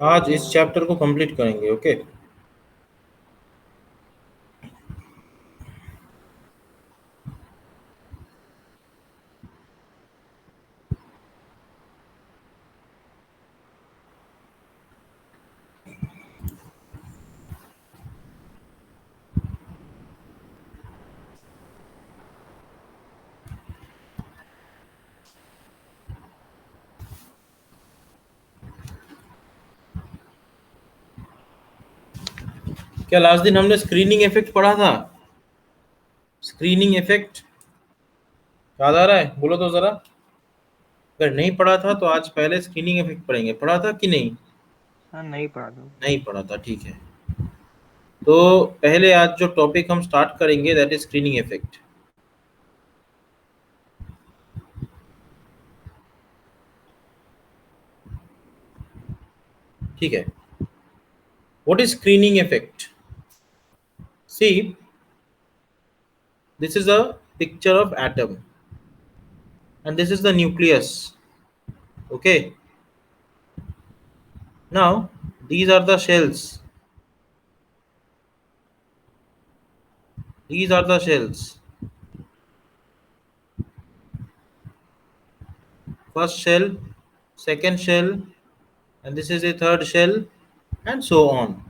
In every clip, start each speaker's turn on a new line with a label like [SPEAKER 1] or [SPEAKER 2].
[SPEAKER 1] आज इस चैप्टर को कंप्लीट करेंगे। ओके, क्या लास्ट दिन हमने स्क्रीनिंग इफेक्ट पढ़ा था? स्क्रीनिंग इफेक्ट याद आ रहा है? बोलो तो जरा। अगर नहीं पढ़ा था तो आज पहले स्क्रीनिंग इफेक्ट पढ़ेंगे। पढ़ा था कि नहीं?
[SPEAKER 2] हाँ, नहीं पढ़ा था।
[SPEAKER 1] नहीं पढ़ा था, ठीक है। तो पहले आज जो टॉपिक हम स्टार्ट करेंगे दैट इज स्क्रीनिंग इफेक्ट। ठीक है। What is screening effect? See, this is a picture of atom and this is the nucleus. Okay, now these are the shells. These are the shells. First shell, second shell, and this is a third shell, and so on.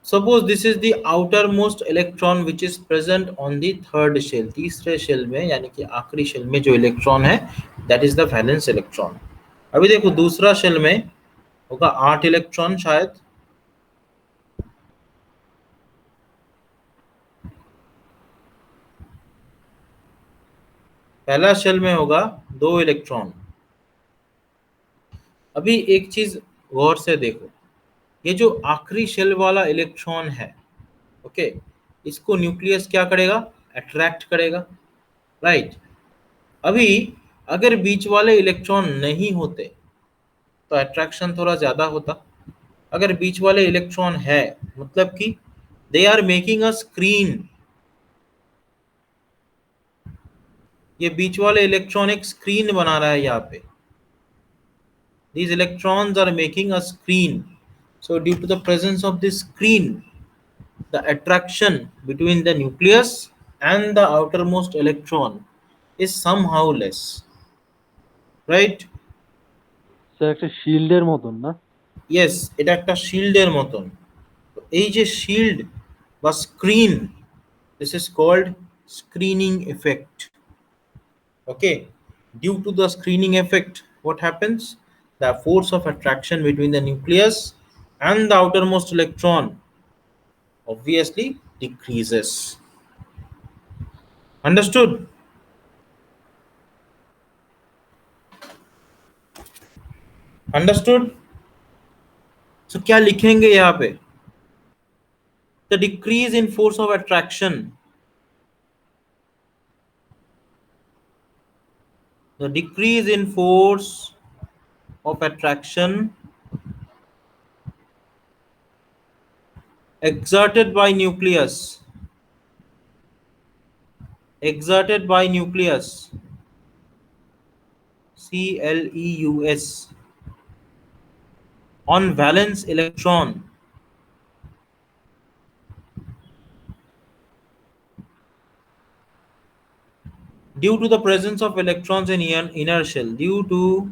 [SPEAKER 1] Suppose this is the outermost electron which is present on the third shell. तीसरे shell में यानी कि आखिरी shell में जो electron है that is the valence electron. अभी देखो दूसरा shell में होगा 8 इलेक्ट्रॉन शायद। पहला शेल में होगा 2 इलेक्ट्रॉन। अभी एक चीज गौर से देखो, ये जो आखिरी शेल वाला इलेक्ट्रॉन है, ओके, इसको न्यूक्लियस क्या करेगा? अट्रैक्ट करेगा, राइट। अभी अगर बीच वाले इलेक्ट्रॉन नहीं होते तो अट्रैक्शन थोड़ा ज्यादा होता। अगर बीच वाले इलेक्ट्रॉन है मतलब कि they are making a screen. ये बीच वाले इलेक्ट्रॉन एक स्क्रीन बना रहा है यहाँ पे। These electrons are making a screen. So due to the presence of this screen, the attraction between the nucleus and the outermost electron is somehow less. Right?
[SPEAKER 2] Sir একটা শিল্ডের মতন না?
[SPEAKER 1] Yes, এটা একটা শিল্ডের মতন। এই যে শিল্ড বা screen, this is called screening effect. Okay, due to the screening effect, what happens? The force of attraction between the nucleus and the outermost electron obviously decreases. Understood? Understood? So क्या लिखेंगे यहाँ पे? The decrease in force of attraction. The decrease in force of attraction exerted by nucleus. Exerted by nucleus. CLEUS. On valence electron. Due to the presence of electrons in inner shell. Due to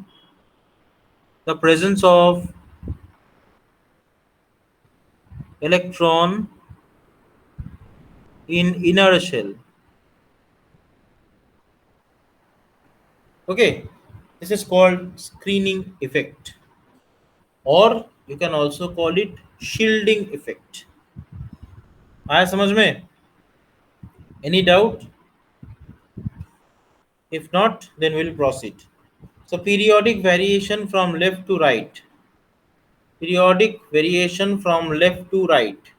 [SPEAKER 1] the presence of electron in inner shell. Okay, this is called screening effect, or you can also call it shielding effect. आया समझ में? Any doubt? If not, then we'll proceed. So periodic variation from left to right. Periodic variation from left to right.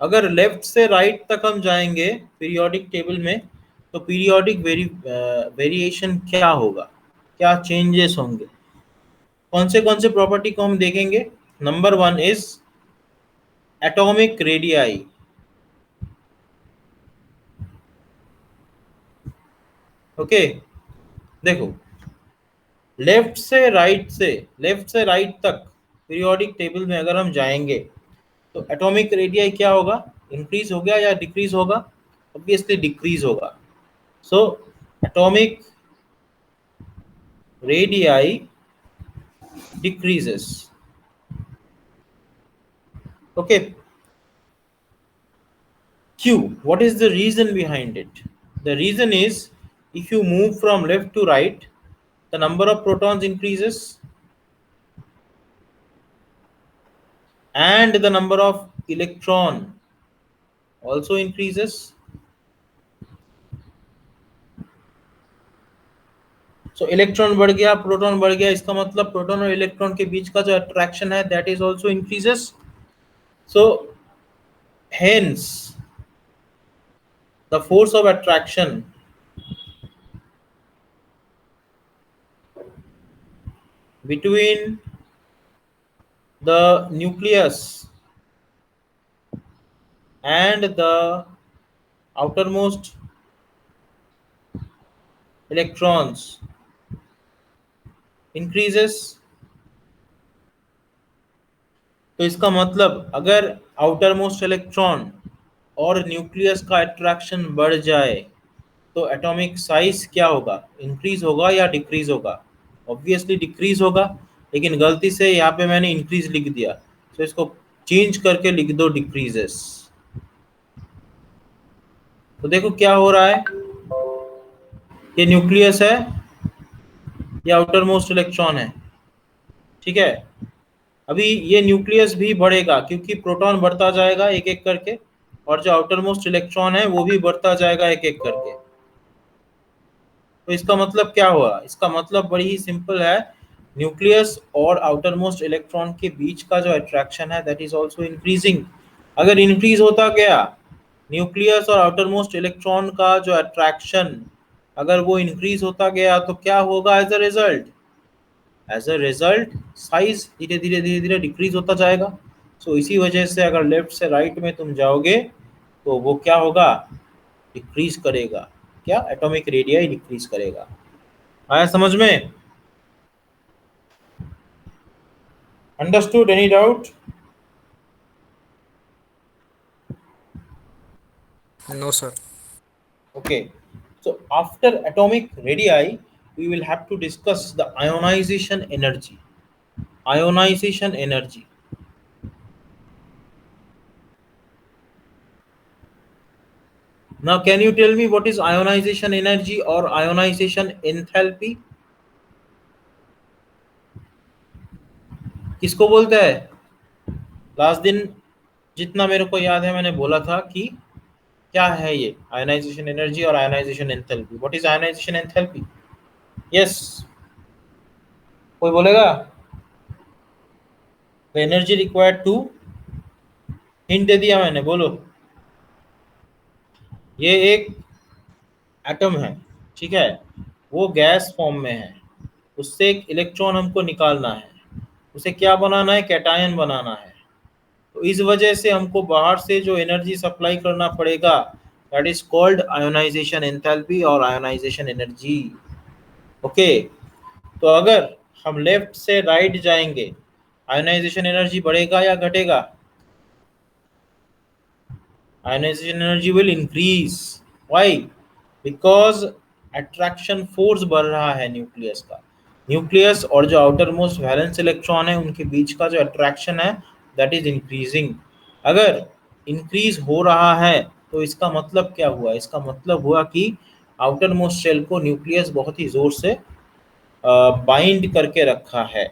[SPEAKER 1] अगर left से right तक हम जाएंगे periodic table में, तो पीरियोडिक वेरिएशन क्या होगा, क्या चेंजेस होंगे? कौन से प्रॉपर्टी को हम देखेंगे? Number one is atomic radii. Okay, देखो लेफ्ट से राइट तक पीरियोडिक टेबल में अगर हम जाएंगे तो एटॉमिक रेडियाई क्या होगा, इंक्रीज हो गया या डिक्रीज होगा? ऑब्वियसली डिक्रीज होगा. So atomic radii decreases. Okay, q, what is the reason behind it? The reason is, if you move from left to right, the number of protons increases and the number of electron also increases. So electron बढ़ गया, proton बढ़ गया, इसका मतलब proton और electron के बीच का जो अट्रैक्शन है that is also increases. So hence the force of attraction between the nucleus and the outermost electrons increases. तो इसका मतलब अगर आउटर मोस्ट इलेक्ट्रॉन और न्यूक्लियस का अट्रैक्शन बढ़ जाए तो एटॉमिक साइज क्या होगा, इंक्रीज होगा या डिक्रीज होगा? ऑब्वियसली डिक्रीज होगा, लेकिन गलती से यहाँ पे मैंने इंक्रीज लिख दिया, तो इसको चेंज करके लिख दो डिक्रीजेस. तो देखो क्या हो रहा है, ये न्यूक्लियस है, ये आउटर मोस्ट इलेक्ट्रॉन है, ठीक है. अभी ये न्यूक्लियस भी बढ़ेगा क्योंकि प्रोटॉन बढ़ता जाएगा एक एक करके, और जो आउटर मोस्ट इलेक्ट्रॉन है वो भी बढ़ता जाएगा एक एक करके. तो इसका मतलब क्या हुआ, इसका मतलब बड़ी ही सिंपल है, न्यूक्लियस और आउटर मोस्ट इलेक्ट्रॉन के बीच का जो अट्रैक्शन है दैट इज आल्सो इंक्रीजिंग. अगर इंक्रीज होता गया न्यूक्लियस और आउटर मोस्ट इलेक्ट्रॉन का जो अट्रैक्शन, अगर वो इंक्रीज होता गया तो क्या होगा एज अ रिजल्ट साइज धीरे धीरे डिक्रीज होता जाएगा. सो इसी वजह से अगर लेफ्ट से राइट में तुम जाओगे तो वो क्या होगा, डिक्रीज करेगा. क्या, एटॉमिक रेडियाई डिक्रीज करेगा. आया समझ में? Understood? Any doubt?
[SPEAKER 3] No, sir.
[SPEAKER 1] Okay, so after atomic radii we will have to discuss the ionization energy. Ionization energy. Now can you tell me what is ionization energy or ionization enthalpy? किसको बोलते हैं? Last दिन जितना मेरे को याद है मैंने बोला था कि क्या है ये आयनाइजेशन एनर्जी और ionization enthalpy. What is ionization enthalpy? Yes, कोई बोलेगा? The energy required to, hint दे दिया मैंने, बोलो. ये एक एटम है, ठीक है, वो गैस फॉर्म में है, उससे एक इलेक्ट्रॉन हमको निकालना है, उसे क्या बनाना है, कैटायन बनाना है. तो इस वजह से हमको बाहर से जो एनर्जी सप्लाई करना पड़ेगा that is called ionisation enthalpy और आयोनाइजेशन एनर्जी. ओके, तो अगर हम लेफ्ट से राइट जाएंगे आयोनाइजेशन एनर्जी बढ़ेगा या घटेगा? Ionization energy will increase. Why? Because attraction force बढ़ रहा है न्यूक्लियस का. न्यूक्लियस और जो आउटर मोस्ट वैलेंस इलेक्ट्रॉन है उनके बीच का जो अट्रैक्शन है दैट इज इंक्रीजिंग. अगर इंक्रीज हो रहा है तो इसका मतलब क्या हुआ, इसका मतलब हुआ कि आउटर मोस्ट शेल को न्यूक्लियस बहुत ही जोर से बाइंड करके रखा है.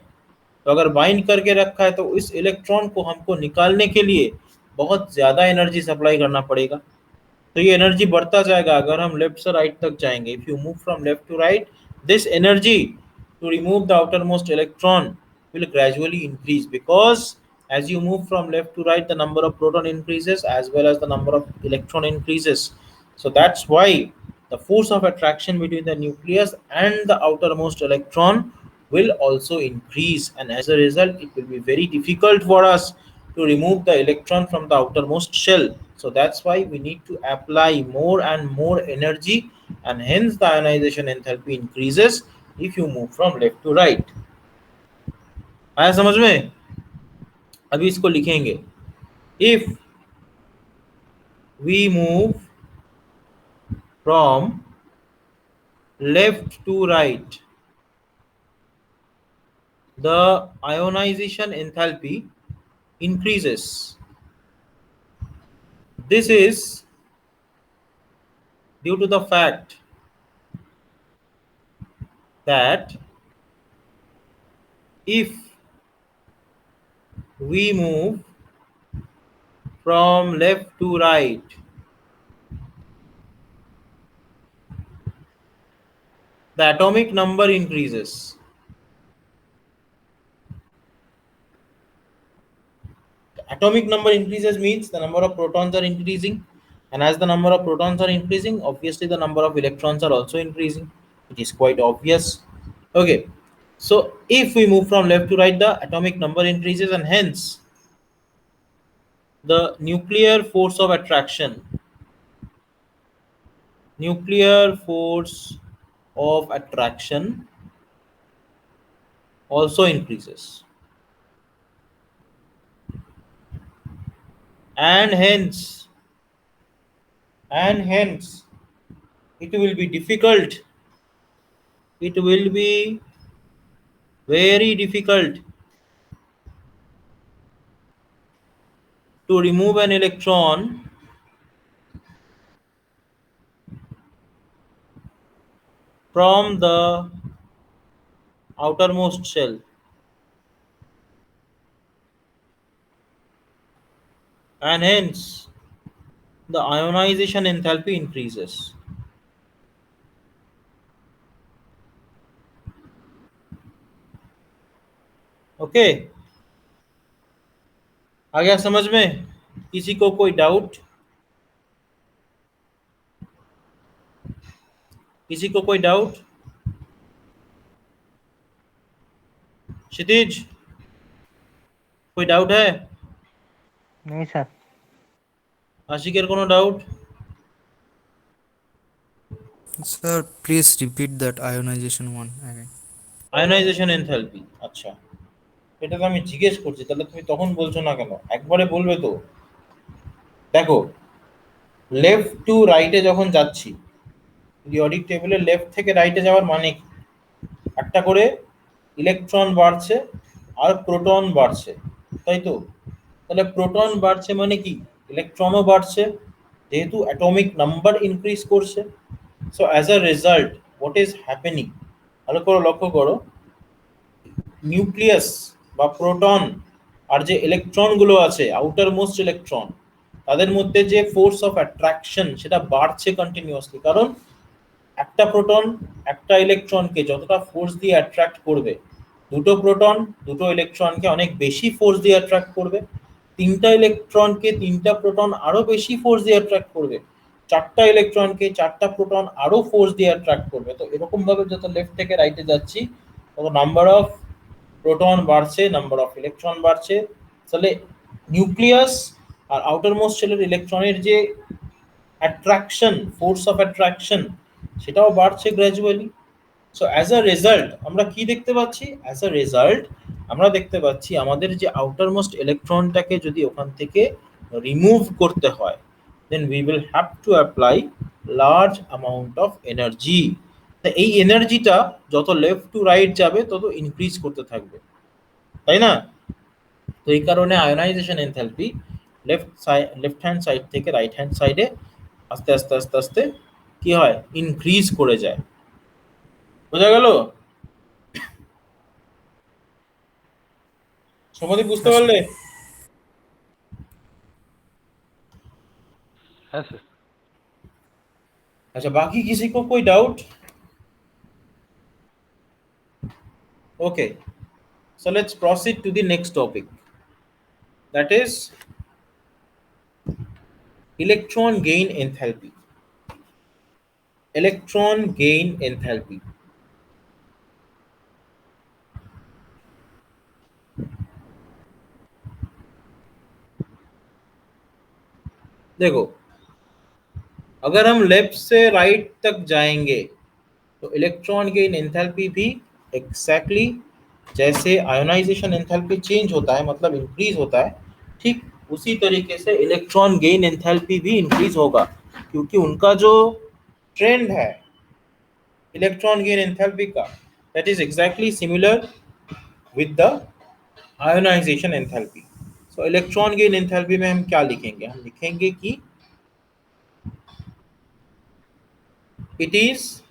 [SPEAKER 1] तो अगर बाइंड करके रखा है तो इस इलेक्ट्रॉन को हमको निकालने के लिए बहुत ज़्यादा एनर्जी सप्लाई करना पड़ेगा. तो ये एनर्जी बढ़ता जाएगा अगर हम लेफ्ट से राइट तक जाएंगे. If you move from left to right, this energy to remove the outermost electron will gradually increase, because as you move from left to right the number of proton increases as well as the number of electron increases. So that's why the force of attraction between the nucleus and the outermost electron will also increase, and as a result it will be very difficult for us to remove the electron from the outermost shell. So that's why we need to apply more and more energy, and hence the ionization enthalpy increases if you move from left to right. आया समझ में? अभी इसको लिखेंगे. If we move from left to right, the ionization enthalpy increases. This is due to the fact that if we move from left to right, the atomic number increases. The atomic number increases means the number of protons are increasing, and as the number of protons are increasing, obviously the number of electrons are also increasing. It is quite obvious. Okay, so if we move from left to right, the atomic number increases, and hence the nuclear force of attraction also increases, and hence it will be difficult, it will be very difficult to remove an electron from the outermost shell, and hence the ionization enthalpy increases. Okay, आ गया समझ में? किसी को कोई doubt? किसी को कोई डाउट? क्षितिज, कोई डाउट है?
[SPEAKER 2] नहीं सर.
[SPEAKER 1] आशिकेर कोनो doubt?
[SPEAKER 3] Sir, please repeat that ionization one again.
[SPEAKER 1] Ionization enthalpy, আচ্ছা এটা তো আমি জিজ্ঞেস করছি, তাহলে তুমি তখন বলছো না কেন? একবারে বলবে তো। দেখো, লেফট টু রাইটে যখন যাচ্ছি, পিরিয়ডিক টেবিলে লেফট থেকে রাইটে যাওয়ার মানে কি? একটা করে ইলেকট্রন বাড়ছে আর প্রোটন বাড়ছে, তাই তো? তাহলে প্রোটন বাড়ছে মানে কি? ইলেকট্রনও বাড়ছে, যেহেতু অ্যাটমিক নাম্বার ইনক্রিজ করছে। So as a result what is happening, ভালো করে লক্ষ্য করো, নিউক্লিয়াস বা প্রোটন আর যে ইলেকট্রনগুলো আছে, আউটার মোস্ট ইলেকট্রন, তাদের মধ্যে যে ফোর্স অফ অ্যাট্রাকশন সেটা বাড়ছে কন্টিনিউয়াসলি। কারণ একটা প্রোটন একটা ইলেকট্রনকে যতটা ফোর্স দিয়ে অ্যাট্রাক্ট করবে, দুটো প্রোটন দুটো ইলেকট্রনকে অনেক বেশি ফোর্স দিয়ে অ্যাট্রাক্ট করবে, তিনটা ইলেকট্রনকে তিনটা প্রোটন আরো বেশি ফোর্স দিয়ে অ্যাট্রাক্ট করবে, চারটা ইলেকট্রনকে চারটা প্রোটন আরো ফোর্স দিয়ে অ্যাট্রাক্ট করবে। তো এরকম ভাবে যত লেফট থেকে রাইটে যাচ্ছি তত নাম্বার অফ প্রোটন বাড়ছে, নাম্বার অফ ইলেকট্রন বাড়ছে। তাহলে নিউক্লিয়াস আর আউটার মোস্ট শেলের ইলেকট্রনের যে অ্যাট্রাকশন, ফোর্স অফ অ্যাট্রাকশন, সেটাও বাড়ছে gradually. So as a result আমরা কি দেখতে পাচ্ছি? অ্যাজ আ রেজাল্ট আমরা দেখতে পাচ্ছি আমাদের যে আউটার মোস্ট ইলেকট্রনটাকে যদি ওখান থেকে রিমুভ করতে হয়, then we will have to apply large amount of energy. তা এই এনার্জিটা যত লেফট টু রাইট যাবে তত ইনক্রিজ করতে থাকবে, তাই না? তো এই কারণে ionization enthalpy left hand side থেকে রাইট হ্যান্ড সাইডে আস্তে আস্তে আস্তে আস্তে কি হয়? ইনক্রিজ করে যায়। বোঝা গেল? সমাধি বুঝতে
[SPEAKER 3] Yes, sir.
[SPEAKER 1] পারলে?
[SPEAKER 2] है सर.
[SPEAKER 1] अच्छा, बाकी किसी को कोई doubt? Okay, so let's proceed to the next topic, that is electron gain enthalpy. Electron gain enthalpy. देखो, अगर हम लेफ्ट से राइट तक जाएंगे तो इलेक्ट्रॉन गेन एंथैल्पी भी एग्जैक्टली जैसे आयोनाइजेशन एंथैल्पी चेंज होता है, मतलब इंक्रीज होता है, ठीक उसी तरीके से इलेक्ट्रॉन गेन एंथैल्पी भी इंक्रीज होगा, क्योंकि उनका जो ट्रेंड है इलेक्ट्रॉन गेन एंथैल्पी का, that is exactly similar with the ionisation enthalpy. So electron gain enthalpy में हम क्या लिखेंगे? हम लिखेंगे कि it is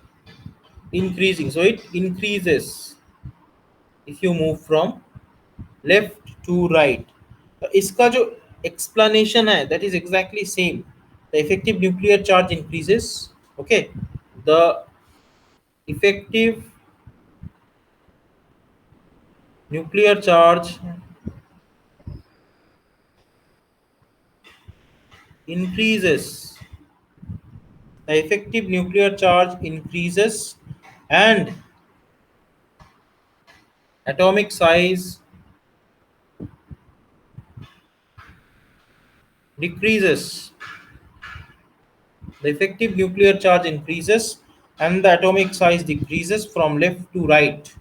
[SPEAKER 1] increasing, so it increases if you move from left to right। तो इसका जो explanation है that is exactly same, the effective nuclear charge increases, okay, the effective nuclear charge increases, the effective nuclear charge increases and atomic size decreases, the effective nuclear charge increases and the atomic size decreases from left to right,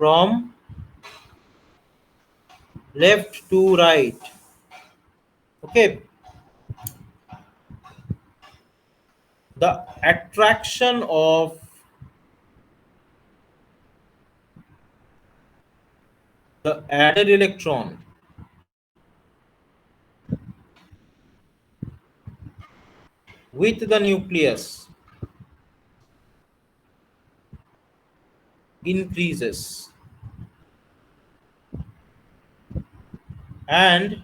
[SPEAKER 1] from left to right, okay। The attraction of the added electron with the nucleus increases and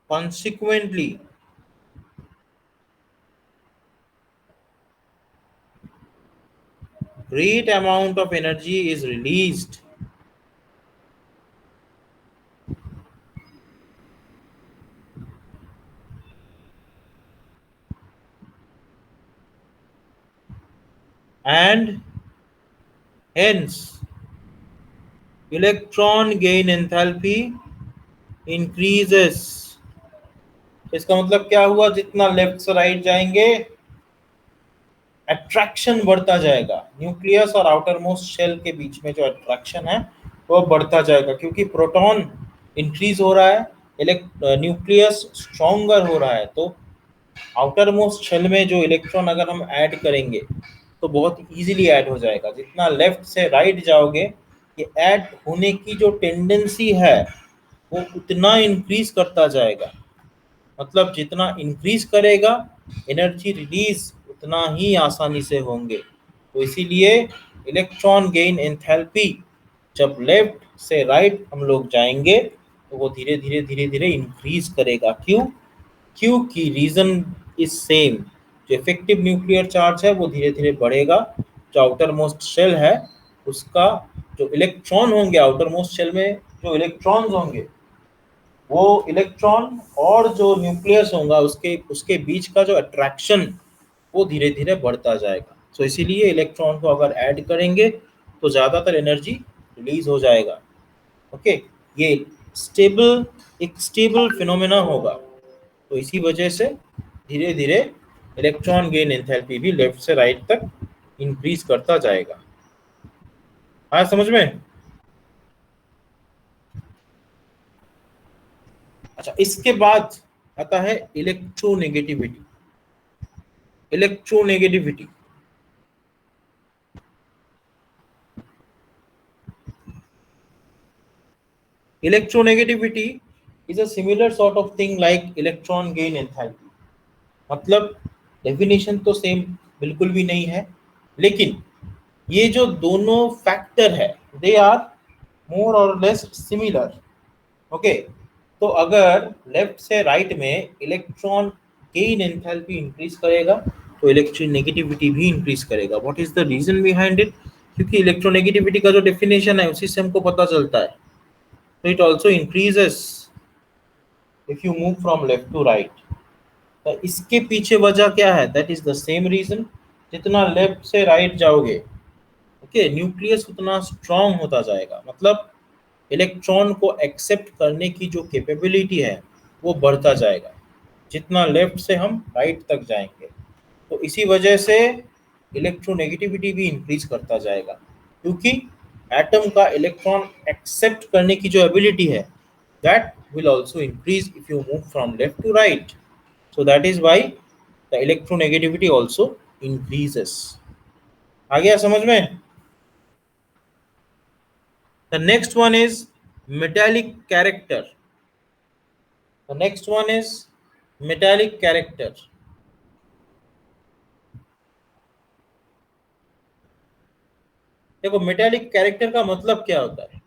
[SPEAKER 1] consequently great amount of energy is released and hence electron gain enthalpy increases। इसका मतलब क्या हुआ? जितना left से right जाएंगे attraction बढ़ता जाएगा, nucleus और आउटर मोस्ट शेल के बीच में जो अट्रैक्शन है वो बढ़ता जाएगा, क्योंकि प्रोटॉन इंक्रीज हो रहा है, न्यूक्लियस स्ट्रॉन्गर हो रहा है, तो आउटर मोस्ट शेल में जो इलेक्ट्रॉन अगर हम ऐड करेंगे तो बहुत इजीली ऐड हो जाएगा। जितना लेफ्ट से राइट जाओगे ये ऐड होने की जो टेंडेंसी है वो उतना इंक्रीज करता जाएगा, मतलब जितना इंक्रीज करेगा एनर्जी रिलीज उतना ही आसानी से होंगे। तो इसीलिए इलेक्ट्रॉन गेन एंथैल्पी जब लेफ्ट से राइट हम लोग जाएंगे तो वो धीरे धीरे धीरे धीरे इंक्रीज करेगा। क्यों? क्योंकि रीजन इज सेम, जो इफेक्टिव न्यूक्लियर चार्ज है वो धीरे धीरे बढ़ेगा, जो आउटर मोस्ट शेल है उसका जो इलेक्ट्रॉन होंगे, आउटर मोस्ट शेल में जो इलेक्ट्रॉन्स होंगे वो इलेक्ट्रॉन और जो न्यूक्लियस होगा उसके उसके बीच का जो अट्रैक्शन वो धीरे धीरे बढ़ता जाएगा। सो इसीलिए इलेक्ट्रॉन को अगर ऐड करेंगे तो ज़्यादातर एनर्जी रिलीज हो जाएगा। ओके, ये स्टेबल एक स्टेबल फिनोमेना होगा, तो इसी वजह से धीरे धीरे इलेक्ट्रॉन गेन एंथैल्पी भी लेफ्ट से राइट तक इंक्रीज करता जाएगा। हाँ, समझ में? अच्छा, इसके बाद आता है electronegativity. Electronegativity electronegativity is a similar sort of thing like electron gain enthalpy. मतलब डेफिनेशन तो सेम बिल्कुल भी नहीं है, लेकिन ये जो दोनों फैक्टर है दे आर मोर और लेस सिमिलर। ओके, तो अगर लेफ्ट से राइट में इलेक्ट्रॉन गेन एंथैल्पी इंक्रीज करेगा तो इलेक्ट्रोनेगेटिविटी भी इंक्रीज करेगा। What is the reason behind it? क्योंकि इलेक्ट्रोनेगेटिविटी का जो डेफिनेशन है उसी से हमको पता चलता है। तो it also increases if you move from left to right. तो इसके पीछे वजह क्या है? That is the same reason, जितना लेफ्ट से राइट जाओगे ओके न्यूक्लियस उतना स्ट्रांग होता जाएगा, मतलब इलेक्ट्रॉन को एक्सेप्ट करने की जो कैपेबिलिटी है वो बढ़ता जाएगा जितना लेफ्ट से हम राइट तक जाएंगे। तो इसी वजह से इलेक्ट्रोनेगेटिविटी भी इंक्रीज करता जाएगा, क्योंकि एटम का इलेक्ट्रॉन एक्सेप्ट करने की जो एबिलिटी है that will also increase if you move from left to right. So that is why the electronegativity also increases. आ गया समझ में? The next one is metallic character. The next one is metallic character. देखो metallic character का मतलब क्या होता है।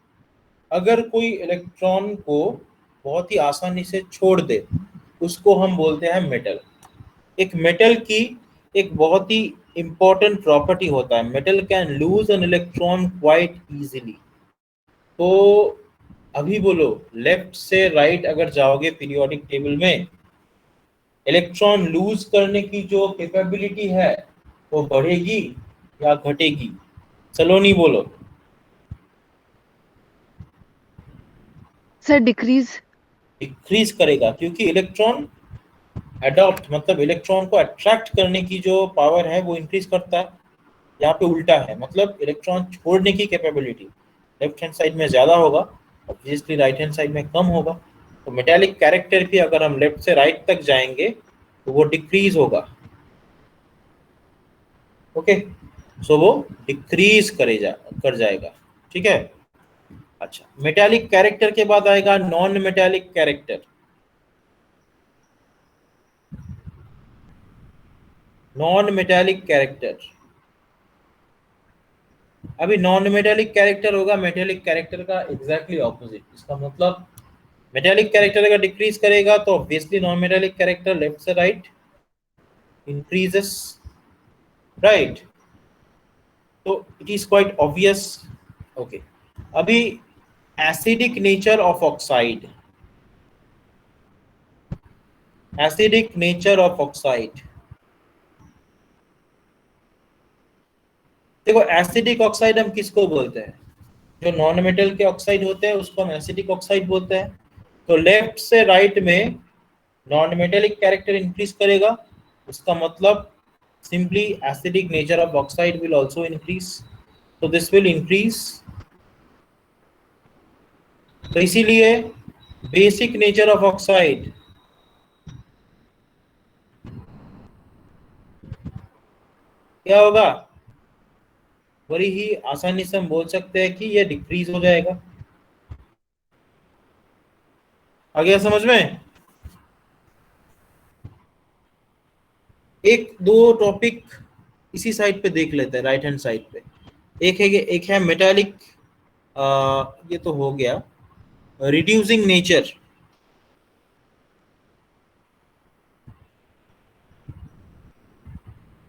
[SPEAKER 1] अगर कोई इलेक्ट्रॉन को बहुत ही आसानी से छोड़ दे उसको हम बोलते हैं मेटल। एक मेटल की एक बहुत ही इंपॉर्टेंट प्रॉपर्टी होता है, metal can lose an electron quite easily. तो अभी बोलो लेफ्ट से राइट अगर जाओगे पीरियोडिक टेबल में, इलेक्ट्रॉन लूज करने की जो कैपेबिलिटी है वो बढ़ेगी या घटेगी? चलो नहीं बोलो।
[SPEAKER 4] Sir decrease.
[SPEAKER 1] डिक्रीज करेगा, क्योंकि इलेक्ट्रॉन अडॉप्ट मतलब इलेक्ट्रॉन को अट्रैक्ट करने की जो पावर है वो इंक्रीज करता है। यहाँ पे उल्टा है, मतलब इलेक्ट्रॉन छोड़ने की कैपेबिलिटी लेफ्ट हैंड साइड में ज्यादा होगा, ऑब्वियसली राइट हैंड साइड में कम होगा। तो मेटालिक कैरेक्टर भी अगर हम लेफ्ट से राइट तक जाएंगे तो वो डिक्रीज होगा। ओके, सो वो डिक्रीज कर जाएगा। ठीक है। अच्छा, मेटालिक कैरेक्टर के बाद आएगा non metallic character. Non metallic character, अभी नॉन मेटालिक कैरेक्टर होगा मेटालिक कैरेक्टर का एग्जैक्टली ऑपोजिट। इसका मतलब मेटालिक कैरेक्टर अगर डिक्रीज करेगा तो obviously non metallic character left से राइट इंक्रीजेस, राइट। तो it is quite obvious. Okay, अभी acidic nature of oxide, acidic nature of oxide. देखो एसिडिक ऑक्साइड हम किसको बोलते हैं? जो नॉन मेटल के ऑक्साइड होते हैं उसको हम एसिडिक ऑक्साइड बोलते हैं। तो लेफ्ट से राइट में नॉन मेटेलिक कैरेक्टर इंक्रीज करेगा, उसका मतलब simply acidic nature of oxide will also increase. तो दिस विल इंक्रीज। तो इसीलिए बेसिक नेचर ऑफ ऑक्साइड क्या होगा? बड़ी ही आसानी से हम बोल सकते हैं कि ये डिक्रीज हो जाएगा। आ गया समझ में? एक दो टॉपिक इसी साइड पे देख लेते हैं, राइट हैंड साइड पे। एक है मेटालिक, ये तो हो गया। रिड्यूसिंग नेचर,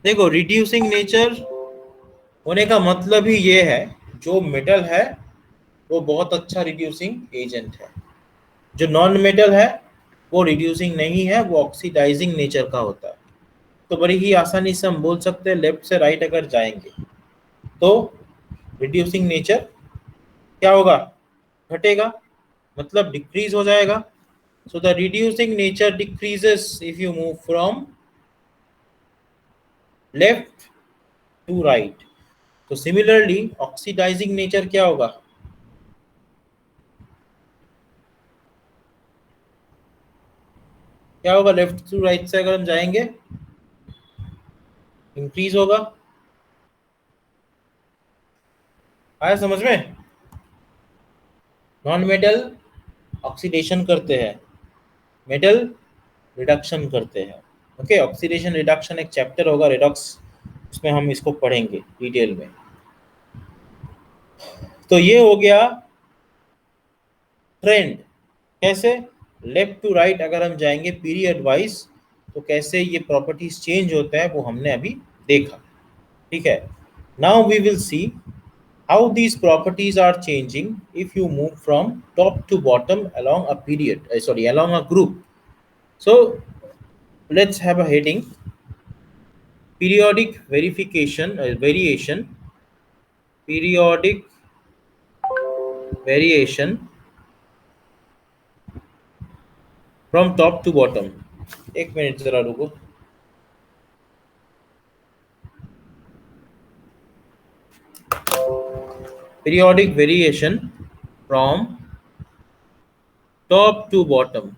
[SPEAKER 1] देखो रिड्यूसिंग नेचर होने का मतलब ही ये है जो मेटल है वो बहुत अच्छा रिड्यूसिंग एजेंट है, जो नॉन मेटल है वो रिड्यूसिंग नहीं है, वो ऑक्सीडाइजिंग नेचर का होता है। तो बड़ी ही आसानी से हम बोल सकते हैं लेफ्ट से राइट अगर जाएंगे तो रिड्यूसिंग नेचर क्या होगा? घटेगा, मतलब डिक्रीज हो जाएगा। So the reducing nature decreases if you move from left to right. तो सिमिलरली ऑक्सीडाइजिंग नेचर क्या होगा? क्या होगा लेफ्ट टू राइट से अगर हम जाएंगे? इंक्रीज होगा। आया समझ में? नॉन मेटल ऑक्सीडेशन करते हैं, मेटल रिडक्शन करते हैं। ओके, ऑक्सीडेशन रिडक्शन एक चैप्टर होगा रिडॉक्स, उसमें हम इसको पढ़ेंगे डिटेल में। तो ये हो गया ट्रेंड, कैसे लेफ्ट टू राइट अगर हम जाएंगे पीरियड वाइज तो कैसे ये प्रॉपर्टीज चेंज होता है वो हमने अभी देखा। ठीक है, now we will see how these properties are changing if you move from top to bottom along a period, along a group. So let's have a heading: periodic variation, periodic variation from top to bottom. एक minute जरा रुको। Periodic variation from top to bottom,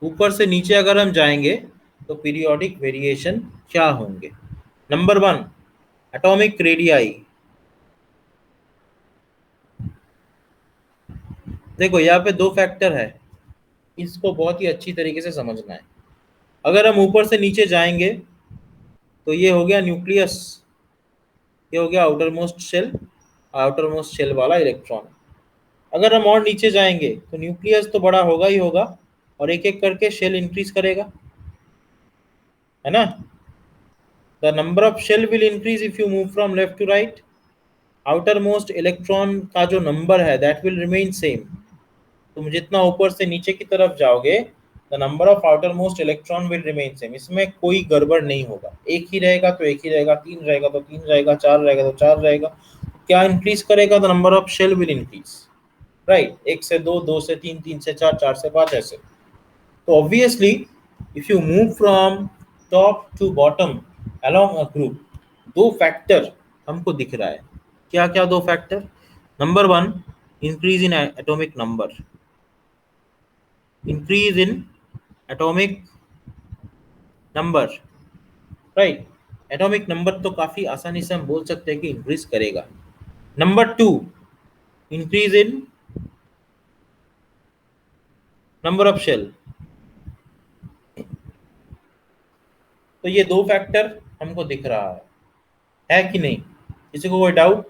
[SPEAKER 1] ऊपर से नीचे अगर हम जाएंगे तो पीरियोडिक वेरिएशन क्या होंगे। Number one, atomic radii. देखो यहाँ पे दो फैक्टर है, इसको बहुत ही अच्छी तरीके से समझना है। अगर हम ऊपर से नीचे जाएंगे तो ये हो गया न्यूक्लियस, ये हो गया outermost shell, outermost shell वाला इलेक्ट्रॉन। अगर हम और नीचे जाएंगे तो न्यूक्लियस तो बड़ा होगा ही होगा, और एक एक करके शेल इंक्रीज करेगा, है ना। The number of shell will increase if you move from left to right. Outermost electron का जो नंबर है दैट विल रिमेन सेम। तुम जितना ऊपर से नीचे की तरफ जाओगे, the number of outer most electron will remain same, इसमें कोई गड़बड़ नहीं होगा। एक ही रहेगा तो एक ही रहेगा, तीन रहेगा तो तीन रहेगा, चार रहेगा तो चार रहेगा। क्या इंक्रीज करेगा? The number of shell will increase, right. एक से दो, दो से तीन, तीन से चार, चार से पांच, ऐसे। तो obviously if you move from top to bottom along a group, दो फैक्टर हमको दिख रहा है। क्या क्या दो factor? Number one, increase in atomic number, increase in atomic number, right. Atomic number तो काफी आसानी से हम बोल सकते हैं कि इंक्रीज करेगा। Number two, increase in number of shell. तो ये दो फैक्टर हमको दिख रहा है कि नहीं? किसी को कोई डाउट?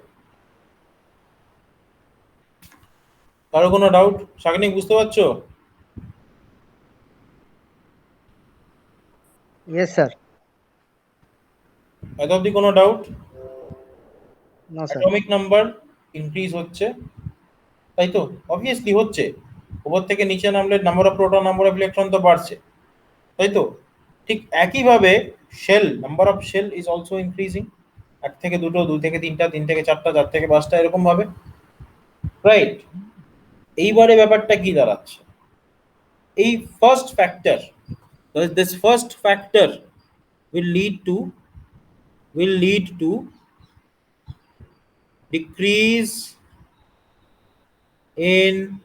[SPEAKER 1] কারো কোনো ডাউট? সাগনিক বুঝতে পারছো?
[SPEAKER 2] Yes, sir.
[SPEAKER 1] এত অবধি কোনো doubt?
[SPEAKER 2] No, sir.
[SPEAKER 1] Atomic number increase হচ্ছে, তাই তো? অবভিয়াসলি হচ্ছে। উপর থেকে নিচে নামলে number of proton, number of electron তো বাড়ছে, তাই তো? ঠিক একইভাবে shell, number of shell is also increasing. এক থেকে দুটো, দুই থেকে তিনটা, তিন থেকে চারটা, চার থেকে পাঁচটা, এরকম ভাবে, রাইট। এইবারে ব্যাপারটা কি দাঁড়াচ্ছে? এই first factor, this first factor will lead to decrease in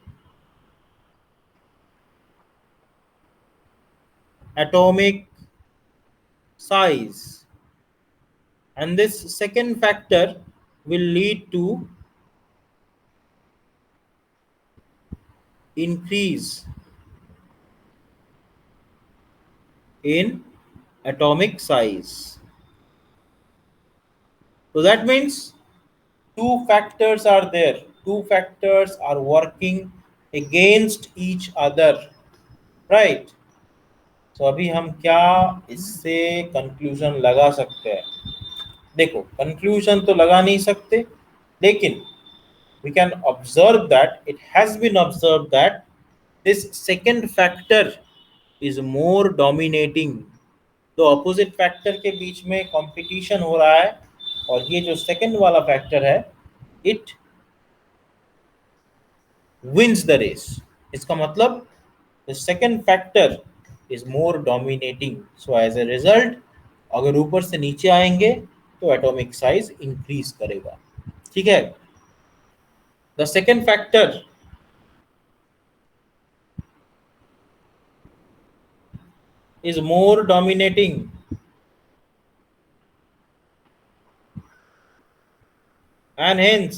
[SPEAKER 1] atomic size, and this second factor will lead to increase in atomic size. So that means two factors are there, two factors are working against each other, right? So अभी हम क्या इससे conclusion लगा सकते हैं? देखो, conclusion तो लगा नहीं सकते, लेकिन we can observe that it has been observed that this second factor is more dominating। तो ऑपोजिट फैक्टर के बीच में कंपटीशन हो रहा है, और ये जो सेकंड वाला फैक्टर है, इट विंस द रेस। इसका मतलब the second factor is more dominating. So as a result, अगर ऊपर से नीचे आएंगे तो एटॉमिक साइज इंक्रीज करेगा, ठीक है। The second factor is more dominating, and hence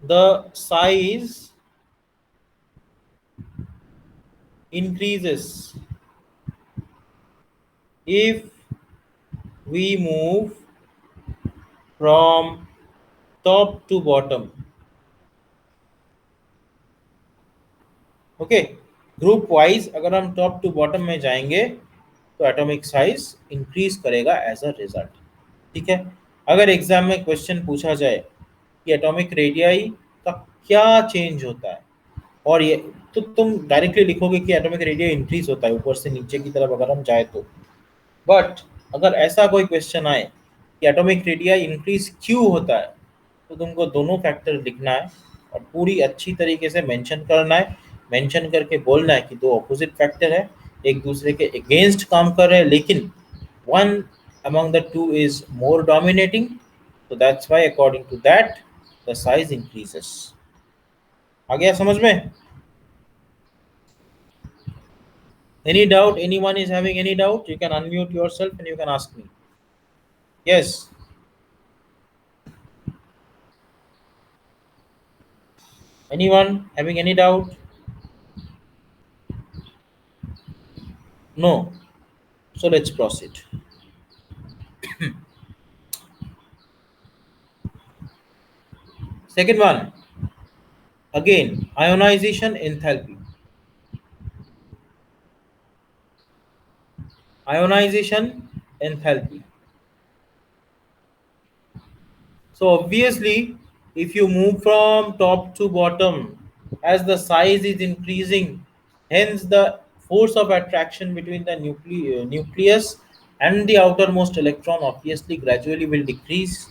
[SPEAKER 1] the size increases if we move from top to bottom। Okay, group wise अगर हम टॉप टू बॉटम में जाएंगे तो एटॉमिक साइज इंक्रीज करेगा एज अ रिजल्ट, ठीक है। अगर एग्जाम में क्वेश्चन पूछा जाए कि एटॉमिक रेडियाई का क्या चेंज होता है, और ये तो तुम डायरेक्टली लिखोगे कि एटॉमिक रेडियाई इंक्रीज होता है ऊपर से नीचे की तरफ अगर हम जाए तो। बट अगर ऐसा कोई क्वेश्चन आए कि एटॉमिक रेडियाई इंक्रीज क्यों होता है, तो तुमको दोनों फैक्टर लिखना है और पूरी अच्छी तरीके से मेंशन करना है। मेंशन करके बोलना है कि दो ऑपोजिट फैक्टर है, एक दूसरे के अगेंस्ट काम कर रहे हैं, लेकिन one among the two is more dominating, so that's why according to that the size increases. आ गया समझ में? Any doubt? Anyone is having any doubt? You can unmute yourself and you can ask me. Yes. Anyone having any doubt? No. So let's proceed. Second one, again, ionization enthalpy. Ionization enthalpy. So obviously, if you move from top to bottom, as the size is increasing, hence the force of attraction between the nucleus and the outermost electron obviously gradually will decrease,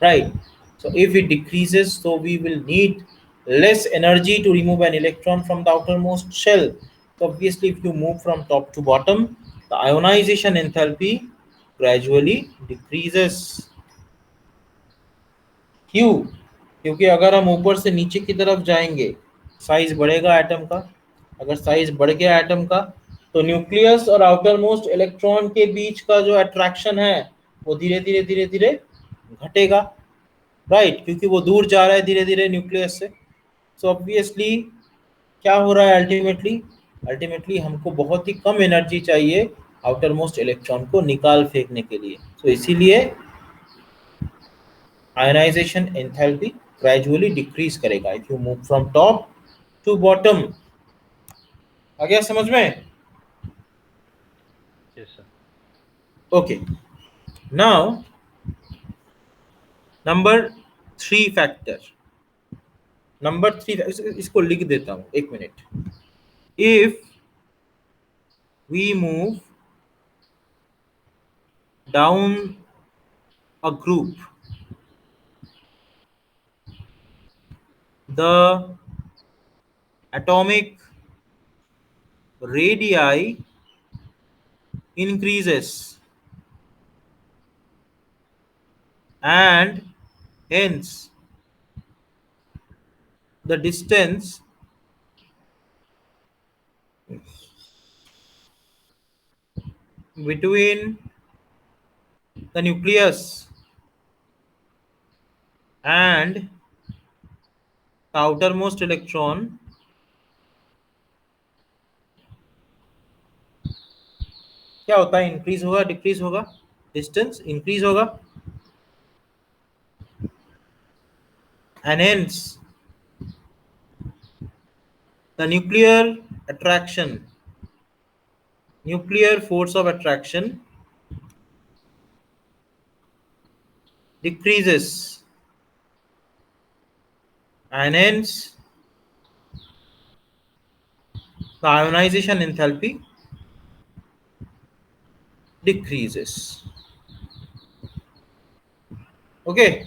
[SPEAKER 1] right? So if it decreases, so we will need less energy to remove an electron from the outermost shell. So obviously, if you move from top to bottom, the ionization enthalpy gradually decreases. क्यों? क्योंकि अगर हम ऊपर से नीचे की तरफ जाएंगे, साइज बढ़ेगा एटम का। अगर साइज बढ़ गया एटम का, तो न्यूक्लियस और आउटर मोस्ट इलेक्ट्रॉन के बीच का जो अट्रैक्शन है वो धीरे धीरे धीरे धीरे घटेगा, राइट? क्योंकि वो दूर जा रहा है धीरे धीरे न्यूक्लियस से। सो ऑब्वियसली क्या हो रहा है अल्टीमेटली? अल्टीमेटली हमको बहुत ही कम एनर्जी चाहिए आउटर मोस्ट इलेक्ट्रॉन को निकाल फेंकने के लिए। सो इसीलिए ionization enthalpy gradually decrease करेगा if you move from top to bottom. आ गया समझ में?
[SPEAKER 4] Yes, sir.
[SPEAKER 1] Okay. Now number 3 factor. Number 3 इसको लिख देता हूँ, एक minute. If we move down a group, the atomic radii increases and hence the distance between the nucleus and the outermost electron क्या होता है? इंक्रीज होगा, डिक्रीज होगा? डिस्टेंस इंक्रीज होगा and hence the nuclear force of attraction decreases and hence the ionization enthalpy decreases. Okay.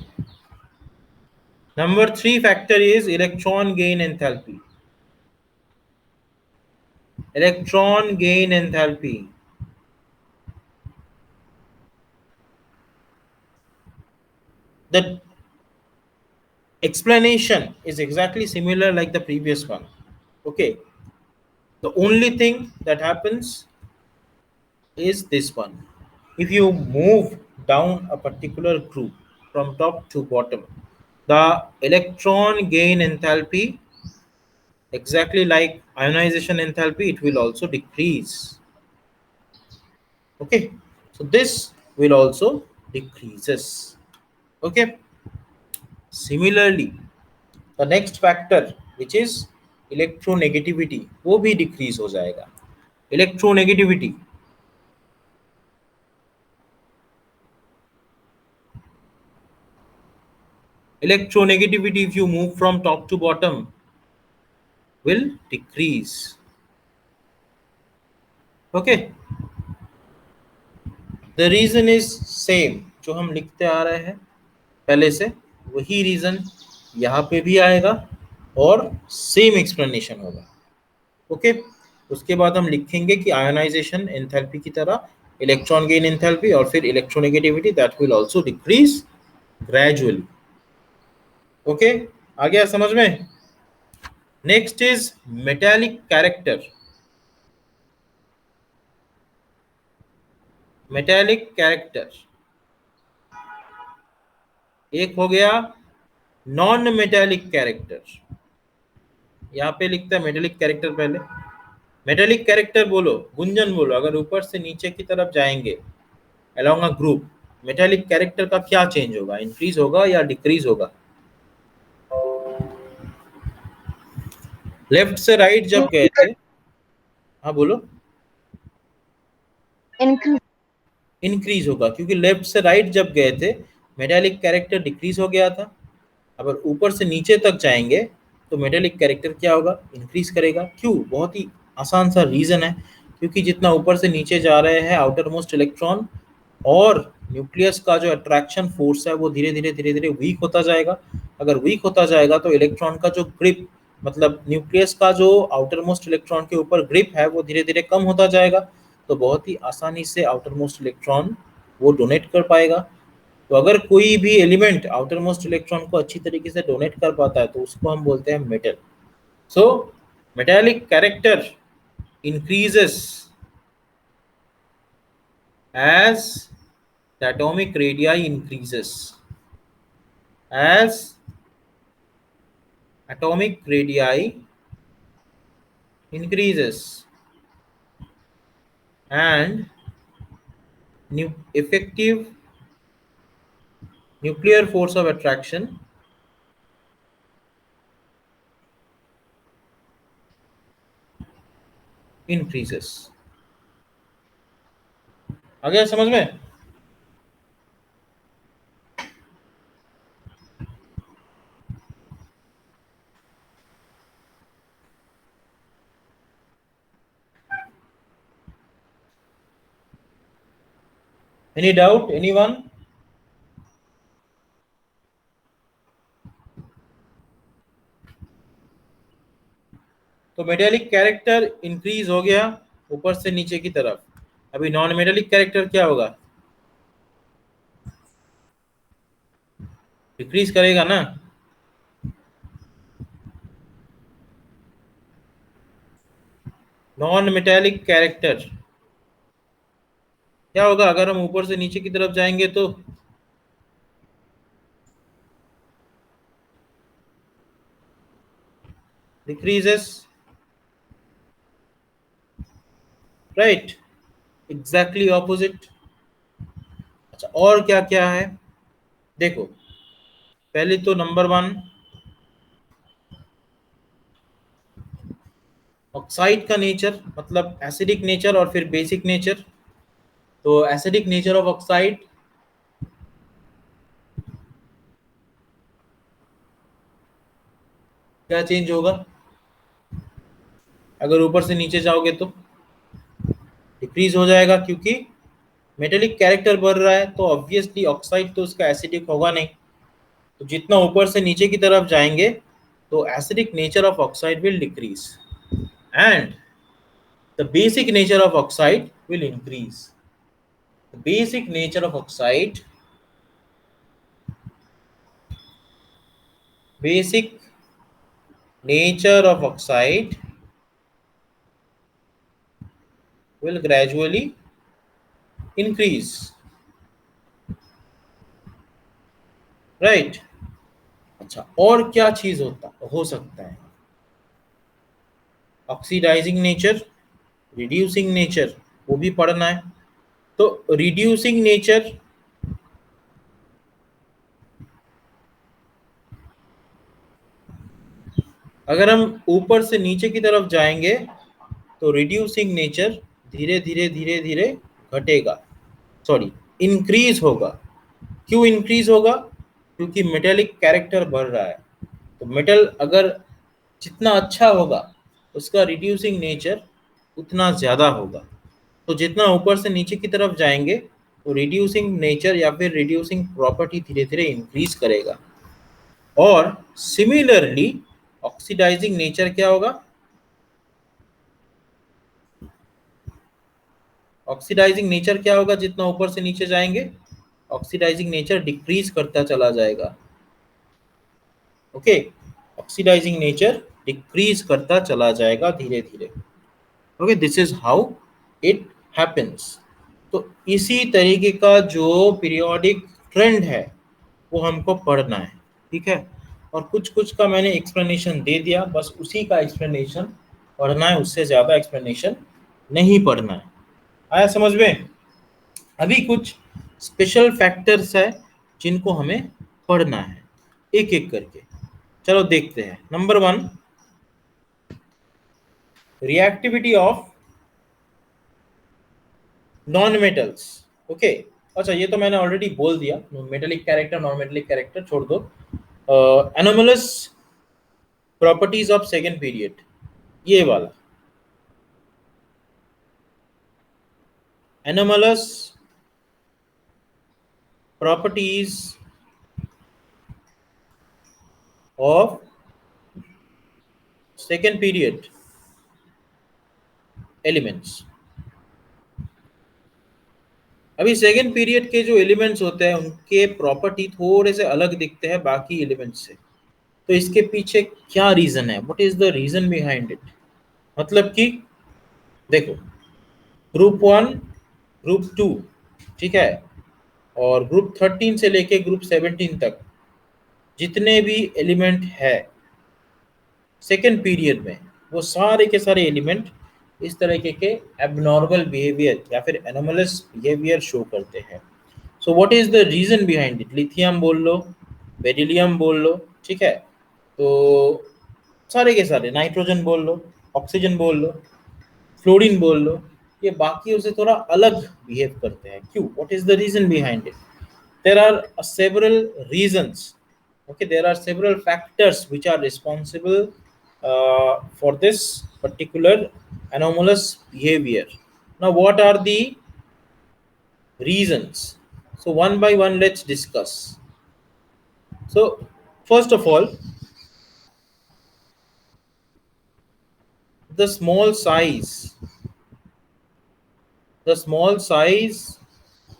[SPEAKER 1] Number 3 factor is electron gain enthalpy. Electron gain enthalpy. The explanation is exactly similar like the previous one. Okay. The only thing that happens is this one. If you move down a particular group from top to bottom, the electron gain enthalpy, exactly like ionization enthalpy, it will also decrease. Okay, so this will also decreases. Okay, similarly the next factor which is electronegativity, वो भी decrease हो जाएगा. Electronegativity, if you move from top to bottom will decrease. Okay, the reason is same जो हम लिखते आ रहे हैं पहले से. वही रीजन यहाँ पे भी आएगा और सेम एक्सप्लेनेशन होगा। ओके, उसके बाद हम लिखेंगे कि आयोनाइजेशन एंथैल्पी की तरह इलेक्ट्रॉन गेन एंथैल्पी और फिर electronegativity that will also decrease gradually. Okay, आ गया समझ में? Next is metallic character. Metallic character एक हो गया नॉन मेटालिक कैरेक्टर। यहाँ पे लिखता है मेटालिक कैरेक्टर पहले। मेटालिक कैरेक्टर बोलो, गुंजन बोलो, अगर ऊपर से नीचे की तरफ जाएंगे along a group, metallic character का क्या चेंज होगा? इंक्रीज होगा या डिक्रीज होगा? लेफ्ट से राइट जब गए थे, हाँ बोलो,
[SPEAKER 2] इंक्रीज।
[SPEAKER 1] इंक्रीज होगा, क्योंकि लेफ्ट से राइट जब गए थे मेटालिक कैरेक्टर डिक्रीज हो गया था। अगर ऊपर से नीचे तक जाएंगे तो मेटालिक कैरेक्टर क्या होगा? इंक्रीज करेगा। क्यों? बहुत ही आसान सा रीजन है, क्योंकि जितना ऊपर से नीचे जा रहे हैं आउटर मोस्ट इलेक्ट्रॉन और न्यूक्लियस का जो अट्रैक्शन फोर्स है वो धीरे धीरे वीक होता जाएगा। अगर वीक होता जाएगा तो इलेक्ट्रॉन का जो ग्रिप, मतलब न्यूक्लियस का जो आउटर मोस्ट इलेक्ट्रॉन के ऊपर ग्रिप है वो धीरे धीरे कम होता जाएगा। तो बहुत ही आसानी से आउटर मोस्ट इलेक्ट्रॉन वो डोनेट कर पाएगा। तो अगर कोई भी एलिमेंट आउटर मोस्ट इलेक्ट्रॉन को अच्छी तरीके से डोनेट कर पाता है तो उसको हम बोलते हैं metal. So metallic character increases as the atomic radii increases, as atomic radii increases and effective nuclear force of attraction increases। आ गया समझ में? Any doubt? Anyone? तो मेटालिक कैरेक्टर इंक्रीज हो गया ऊपर से नीचे की तरफ। अभी नॉन मेटालिक कैरेक्टर क्या होगा? डिक्रीज करेगा ना। नॉन मेटालिक कैरेक्टर क्या होगा अगर हम ऊपर से नीचे की तरफ जाएंगे तो? Decreases, right, exactly opposite. अच्छा, और क्या क्या है देखो। पहले तो नंबर 1 ऑक्साइड का नेचर, मतलब एसिडिक नेचर और फिर बेसिक नेचर। तो एसिडिक नेचर ऑफ ऑक्साइड क्या चेंज होगा? अगर ऊपर से नीचे जाओगे तो डिक्रीज हो जाएगा, क्योंकि मेटेलिक कैरेक्टर बढ़ रहा है तो ऑब्वियसली ऑक्साइड तो उसका एसिडिक होगा नहीं। तो जितना ऊपर से नीचे की तरफ जाएंगे तो acidic nature of oxide will decrease and the basic nature of oxide will increase. The basic nature of oxide, basic nature of oxide will gradually increase, right? अच्छा, और क्या चीज हो सकता है? ऑक्सीडाइजिंग नेचर, रिड्यूसिंग नेचर, वो भी पढ़ना है। तो रिड्यूसिंग नेचर अगर हम ऊपर से नीचे की तरफ जाएंगे तो रिड्यूसिंग नेचर धीरे धीरे घटेगा, सॉरी इंक्रीज होगा। क्यों इंक्रीज होगा? क्योंकि मेटेलिक कैरेक्टर बढ़ रहा है। तो मेटल अगर जितना अच्छा होगा उसका रिड्यूसिंग नेचर उतना ज़्यादा होगा। तो जितना ऊपर से नीचे की तरफ जाएंगे तो रिड्यूसिंग नेचर या फिर रिड्यूसिंग प्रॉपर्टी धीरे धीरे इंक्रीज करेगा। और सिमिलरली ऑक्सीडाइजिंग नेचर क्या होगा, ऑक्सीडाइजिंग नेचर क्या होगा, जितना ऊपर से नीचे जाएंगे ऑक्सीडाइजिंग नेचर डिक्रीज करता चला जाएगा। ओके, ऑक्सीडाइजिंग नेचर डिक्रीज करता चला जाएगा धीरे धीरे। Okay, this is how it happens. तो इसी तरीके का जो पीरियोडिक ट्रेंड है वो हमको पढ़ना है, ठीक है। और कुछ कुछ का मैंने एक्सप्लेनेशन दे दिया, बस उसी का एक्सप्लेनेशन पढ़ना है, उससे ज़्यादा एक्सप्लेनेशन नहीं पढ़ना है। आया समझ में? अभी कुछ स्पेशल फैक्टर्स है जिनको हमें पढ़ना है एक एक करके। चलो देखते हैं। Number 1, reactivity of non metals. Okay, अच्छा ये तो मैंने ऑलरेडी बोल दिया, metallic character non metallic character छोड़ दो। Anomalous properties of second period, ये वाला anomalous properties of second period elements. अभी सेकेंड पीरियड के जो एलिमेंट्स होते हैं उनके प्रॉपर्टी थोड़े से अलग दिखते हैं बाकी एलिमेंट्स से। तो इसके पीछे क्या रीजन है, what is the reason behind it? मतलब कि देखो, ग्रुप 1, ग्रुप 2, ठीक है, और ग्रुप 13 से लेके ग्रुप 17 तक जितने भी एलिमेंट है सेकेंड पीरियड में, वो सारे के सारे एलिमेंट इस तरीके के एबनॉर्मल बिहेवियर या फिर एनोमलस बिहेवियर शो करते हैं। So what is the reason behind it? Lithium बोल लो, बेरिलियम बोल लो, ठीक है, तो सारे के सारे, नाइट्रोजन बोल लो, ऑक्सीजन बोल लो, फ्लोरीन बोल लो, ये बाकियों से थोड़ा अलग बिहेव करते हैं। क्यों? What is the reason behind it? there are several reasons. Okay, there are several factors which are responsible for this particular anomalous behavior. Now what are the reasons? So one by one let's discuss. So first of all, the small size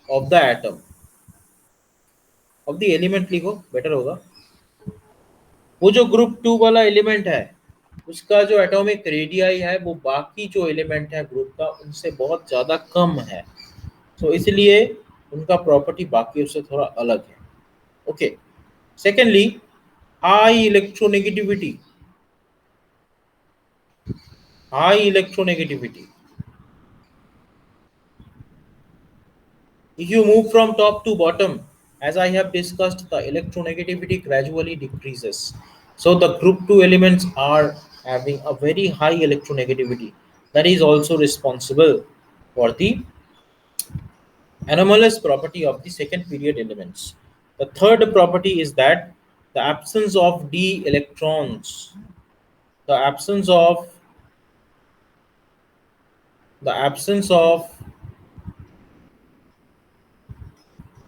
[SPEAKER 1] of the atom, of the element लिखो better होगा। वो जो group 2 वाला element है उसका जो atomic radii है वो बाकी जो एलिमेंट है ग्रुप का उनसे बहुत ज़्यादा कम है, तो इसलिए उनका प्रॉपर्टी बाकियों से थोड़ा अलग है। Okay, secondly, high electronegativity. High electronegativity, if you move from top to bottom, as I have discussed, the electronegativity gradually decreases. So the group 2 elements are having a very high electronegativity, that is also responsible for the anomalous property of the second period elements. The third property is that the absence of d electrons, the absence of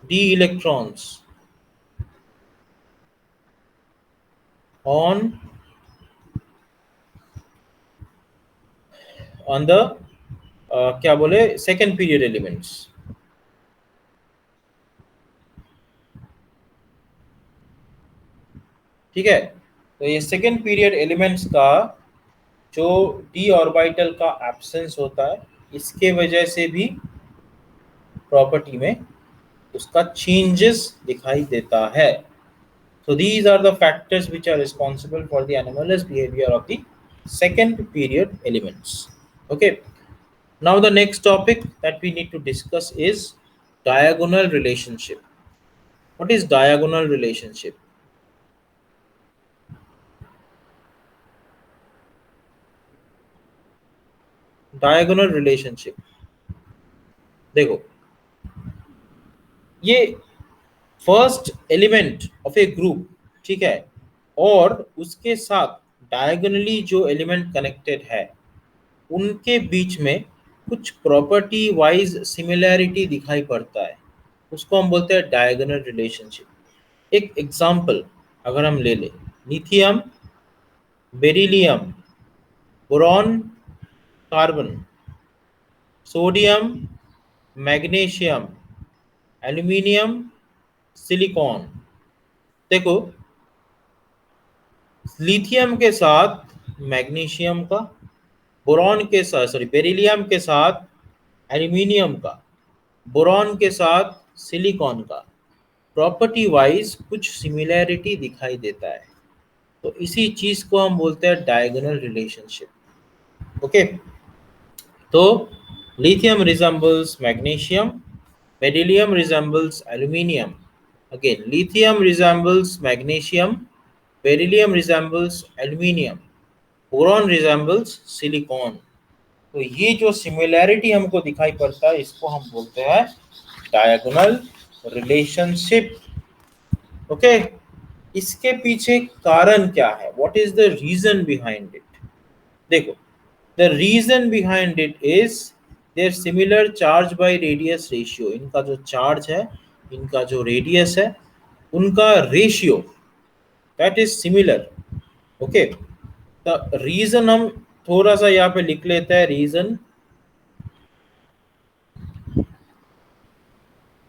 [SPEAKER 1] d electrons on the क्या बोले second period elements. ठीक है, तो ये second period elements का जो D orbital का absence होता है इसके वजह से भी प्रॉपर्टी में उसका चेंजेस दिखाई देता है। So these are the factors which are responsible for the anomalous behavior of the second period elements. Okay, now the next topic that we need to discuss is diagonal relationship. What is diagonal relationship? Diagonal relationship, देखो ये first element of A group, ठीक है, और उसके साथ diagonally जो element connected है उनके बीच में कुछ प्रॉपर्टी वाइज सिमिलैरिटी दिखाई पड़ता है, उसको हम बोलते हैं डायगोनल रिलेशनशिप। एक एग्जांपल, अगर हम ले ले lithium, beryllium, boron, carbon, sodium, magnesium, aluminium, silicon. देखो लिथियम के साथ मैग्नीशियम का, बोरॉन के साथ सॉरी बेरिलियम के साथ एल्यूमिनियम का, बोरॉन के साथ सिलिकॉन का प्रॉपर्टी वाइज कुछ सिमिलैरिटी दिखाई देता है। तो इसी चीज को हम बोलते हैं डायगोनल रिलेशनशिप। ओके, तो lithium resembles magnesium, beryllium resembles aluminium. Again, lithium resembles magnesium, beryllium resembles aluminium, boron resembles silicon. तो ये जो सिमिलैरिटी हमको दिखाई पड़ता है इसको हम बोलते हैं डायगोनल रिलेशनशिप। ओके, इसके पीछे कारण क्या है? What is the reason behind it? देखो, the reason behind it is their similar charge by radius ratio। इनका जो चार्ज है, इनका जो रेडियस है, उनका ratio that is similar. Okay, the reason हम थोड़ा सा यहाँ पे लिख लेते हैं। Reason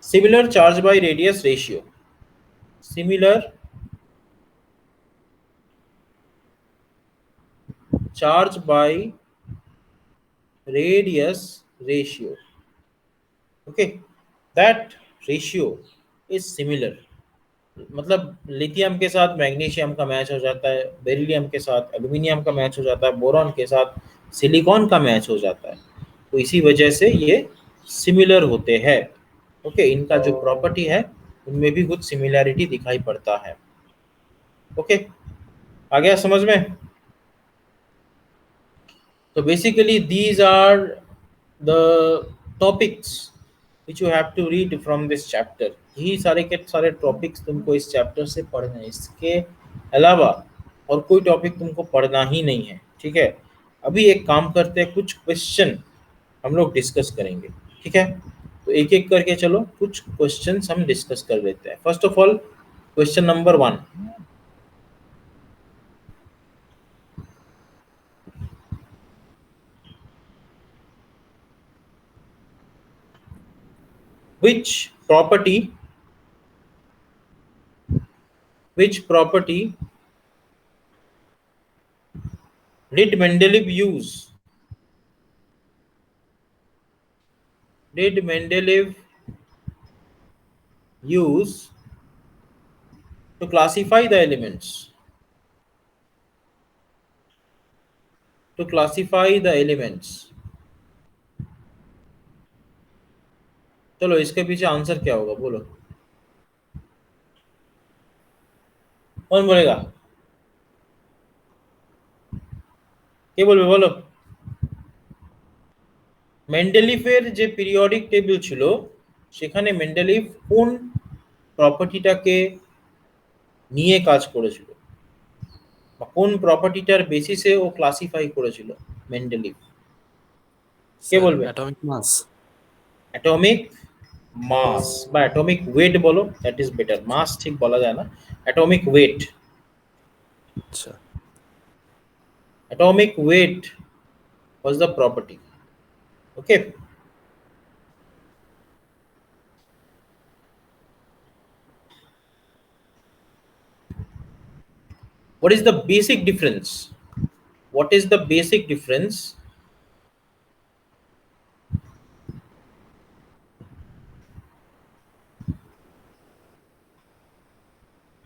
[SPEAKER 1] similar charge by radius ratio, similar charge by radius ratio. Okay, that ratio is similar. मतलब लिथियम के साथ मैग्नीशियम का मैच हो जाता है, बेरिलियम के साथ एल्यूमिनियम का मैच हो जाता है, बोरॉन के साथ सिलिकॉन का मैच हो जाता है। तो इसी वजह से ये सिमिलर होते हैं। ओके, इनका जो प्रॉपर्टी है उनमें भी कुछ सिमिलैरिटी दिखाई पड़ता है। ओके, आ गया समझ में? तो basically these are the topics which you have to read from this chapter। यही सारे के सारे टॉपिक्स तुमको इस चैप्टर से पढ़ना है, इसके अलावा और कोई टॉपिक तुमको पढ़ना ही नहीं है। ठीक है, अभी एक काम करते हैं, कुछ क्वेश्चन हम लोग डिस्कस करेंगे। ठीक है, तो एक एक करके चलो कुछ क्वेश्चंस हम डिस्कस कर लेते हैं। First of all question number 1, which property did Mendeleev use to classify the elements? चलो इसके पीछे आंसर क्या होगा बोलो, कौन बोलेगा? কে বলবে বলো? মেন্ডেলিফের যে পিরিয়ডিক টেবিল ছিল সেখানে মেন্ডেলিফ কোন প্রপার্টিটাকে নিয়ে কাজ করেছিল বা কোন প্রপার্টিটার বেসিসে ও ক্লাসিফাই করেছিল মেন্ডেলিফ? কে বলবে?
[SPEAKER 3] অ্যাটমিক মাস।
[SPEAKER 1] অ্যাটমিক মাস বা অ্যাটমিক ওয়েট বলো, দ্যাট ইজ বেটার। মাস ঠিক বলা যায় না, অ্যাটমিক ওয়েট।
[SPEAKER 3] আচ্ছা,
[SPEAKER 1] atomic weight was the property। okay, what is the basic difference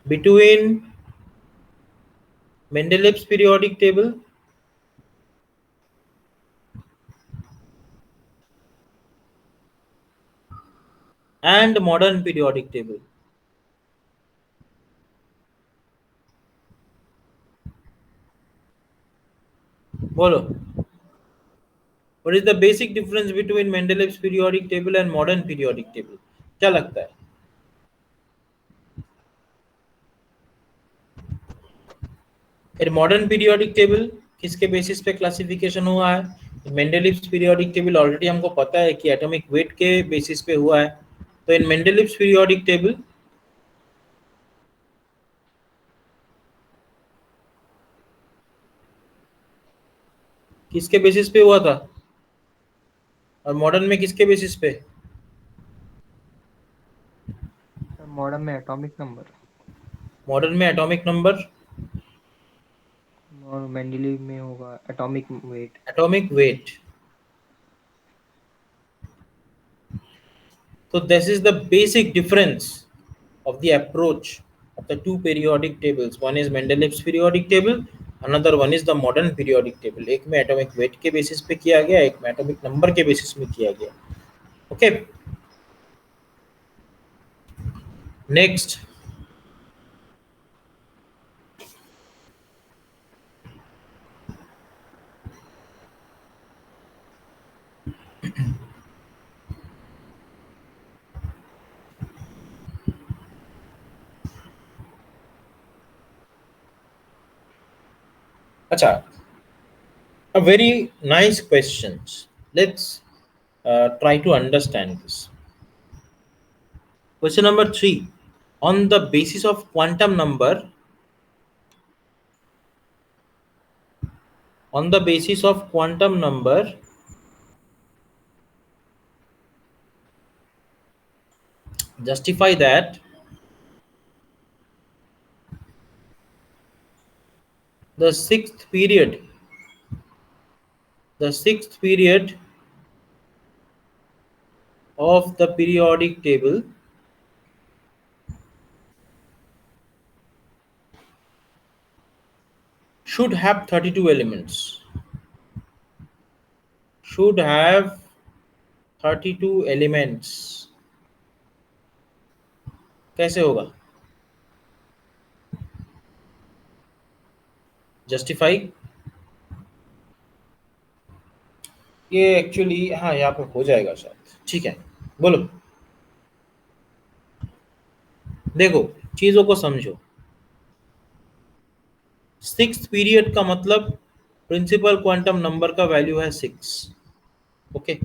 [SPEAKER 1] between Mendeleev's periodic table and modern periodic table? bolo, what is the basic difference between Mendeleev's periodic table and modern periodic table? क्या लगता है? फिर modern periodic table किसके basis पे classification हुआ है? मेंडेलीव्स periodic table already हमको पता है कि एटॉमिक वेट के बेसिस पे हुआ है। तो इन मेंडेलीव्स पीरियोडिक टेबल किसके बेसिस पे हुआ था, और मॉडर्न में किसके बेसिस पे?
[SPEAKER 2] मॉडर्न में एटॉमिक नंबर
[SPEAKER 1] मॉडर्न में एटॉमिक नंबर,
[SPEAKER 2] और मेंडलीव में होगा atomic weight.
[SPEAKER 1] Atomic weight. So this is the basic difference of the approach of the two periodic tables. One is Mendeleev's periodic table, another one is the modern periodic table. एक में atomic weight के basis पे किया गया, एक में atomic number के basis में किया गया. Okay. Next. अच्छा, a very nice questions. Let's try to understand this. Question number 3. On the basis of quantum number, on the basis of quantum number, justify that the sixth period of the periodic table should have 32 elements. Should have 32 elements. कैसे होगा? Justify. ये actually हाँ यहाँ पे हो जाएगा शायद, ठीक है, बोलो। देखो चीजों को समझो। सिक्स्थ पीरियड का मतलब प्रिंसिपल क्वांटम नंबर का वैल्यू है 6। ओके,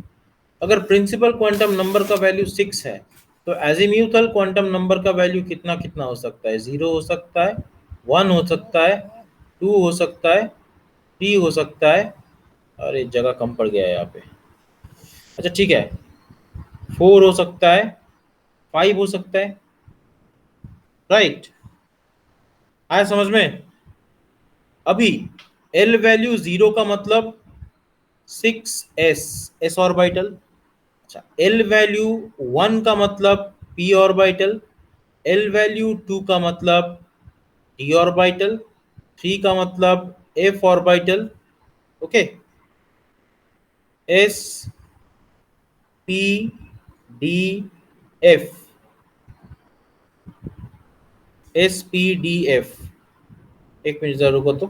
[SPEAKER 1] अगर प्रिंसिपल क्वांटम नंबर का वैल्यू 6 है तो एजीम्यूथल क्वांटम नंबर का वैल्यू कितना कितना हो सकता है? 0 हो सकता है, 1 हो सकता है, 2 हो सकता है, 3 हो सकता है, और एक जगह कम पड़ गया है यहाँ पे। अच्छा ठीक है, 4 हो सकता है, 5 हो सकता है, राइट? आया समझ में? अभी एल वैल्यू 0 का मतलब 6s, s ऑर्बिटल। अच्छा, एल वैल्यू 1 का मतलब p ऑर्बिटल, एल वैल्यू 2 का मतलब d ऑर्बिटल, 3 का मतलब f orbital. Okay, s p d f, s p d f। एक मिनट जरा रुको तो।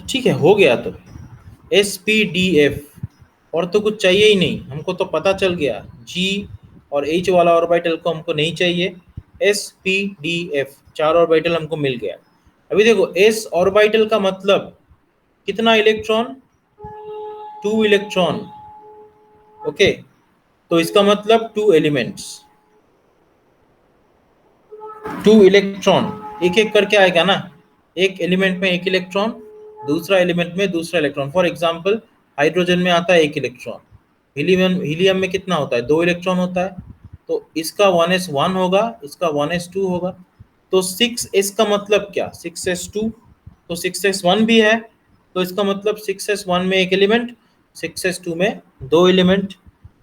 [SPEAKER 1] ठीक है, हो गया तो एस पी डी एफ, और तो कुछ चाहिए ही नहीं, हमको तो पता चल गया। जी और एच वाला ऑर्बिटल को हमको नहीं चाहिए, S P D F 4 orbital हमको मिल गया। अभी देखो एस ऑर्बिटल का मतलब कितना इलेक्ट्रॉन? 2 इलेक्ट्रॉन। ओके, तो इसका मतलब 2 एलिमेंट्स, 2 इलेक्ट्रॉन एक एक करके आएगा ना, एक एलिमेंट में एक इलेक्ट्रॉन, दूसरा एलिमेंट में दूसरा इलेक्ट्रॉन। फॉर एग्जांपल हाइड्रोजन में आता है 1 इलेक्ट्रॉन, हीलियम में कितना होता है? 2 इलेक्ट्रॉन होता है, तो इसका 1s1 होगा, इसका 1s2 होगा। तो 6s का मतलब क्या? 6s2, तो 6s1 भी है, तो इसका मतलब 6s1 में एक एलिमेंट, 6s2 में 2 एलिमेंट।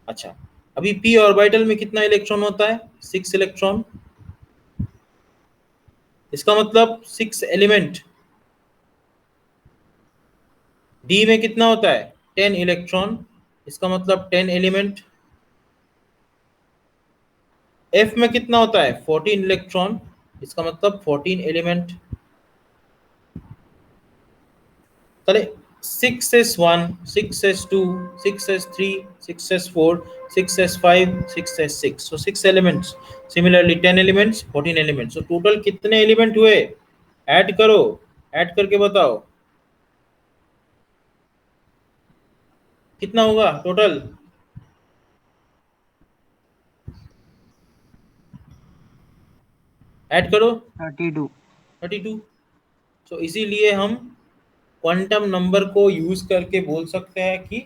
[SPEAKER 1] अच्छा, अभी p ऑर्बिटल में कितना इलेक्ट्रॉन होता है? 6 इलेक्ट्रॉन, इसका मतलब 6 एलिमेंट। डी में कितना होता है? 10 इलेक्ट्रॉन, इसका मतलब 10 एलिमेंट। एफ में कितना होता है? 14 इलेक्ट्रॉन, इसका मतलब 14 एलिमेंट। चले 6s1, 6s2, 6s3, 6s4, 6s5, 6s6, so 6 elements। Similarly 10 elements, 14 elements, so total कितने एलिमेंट हुए? ऐड करो, ऐड करके बताओ कितना होगा टोटल। ऐड करो
[SPEAKER 2] 32।
[SPEAKER 1] 32। तो इसीलिए हम क्वांटम नंबर को यूज करके बोल सकते हैं कि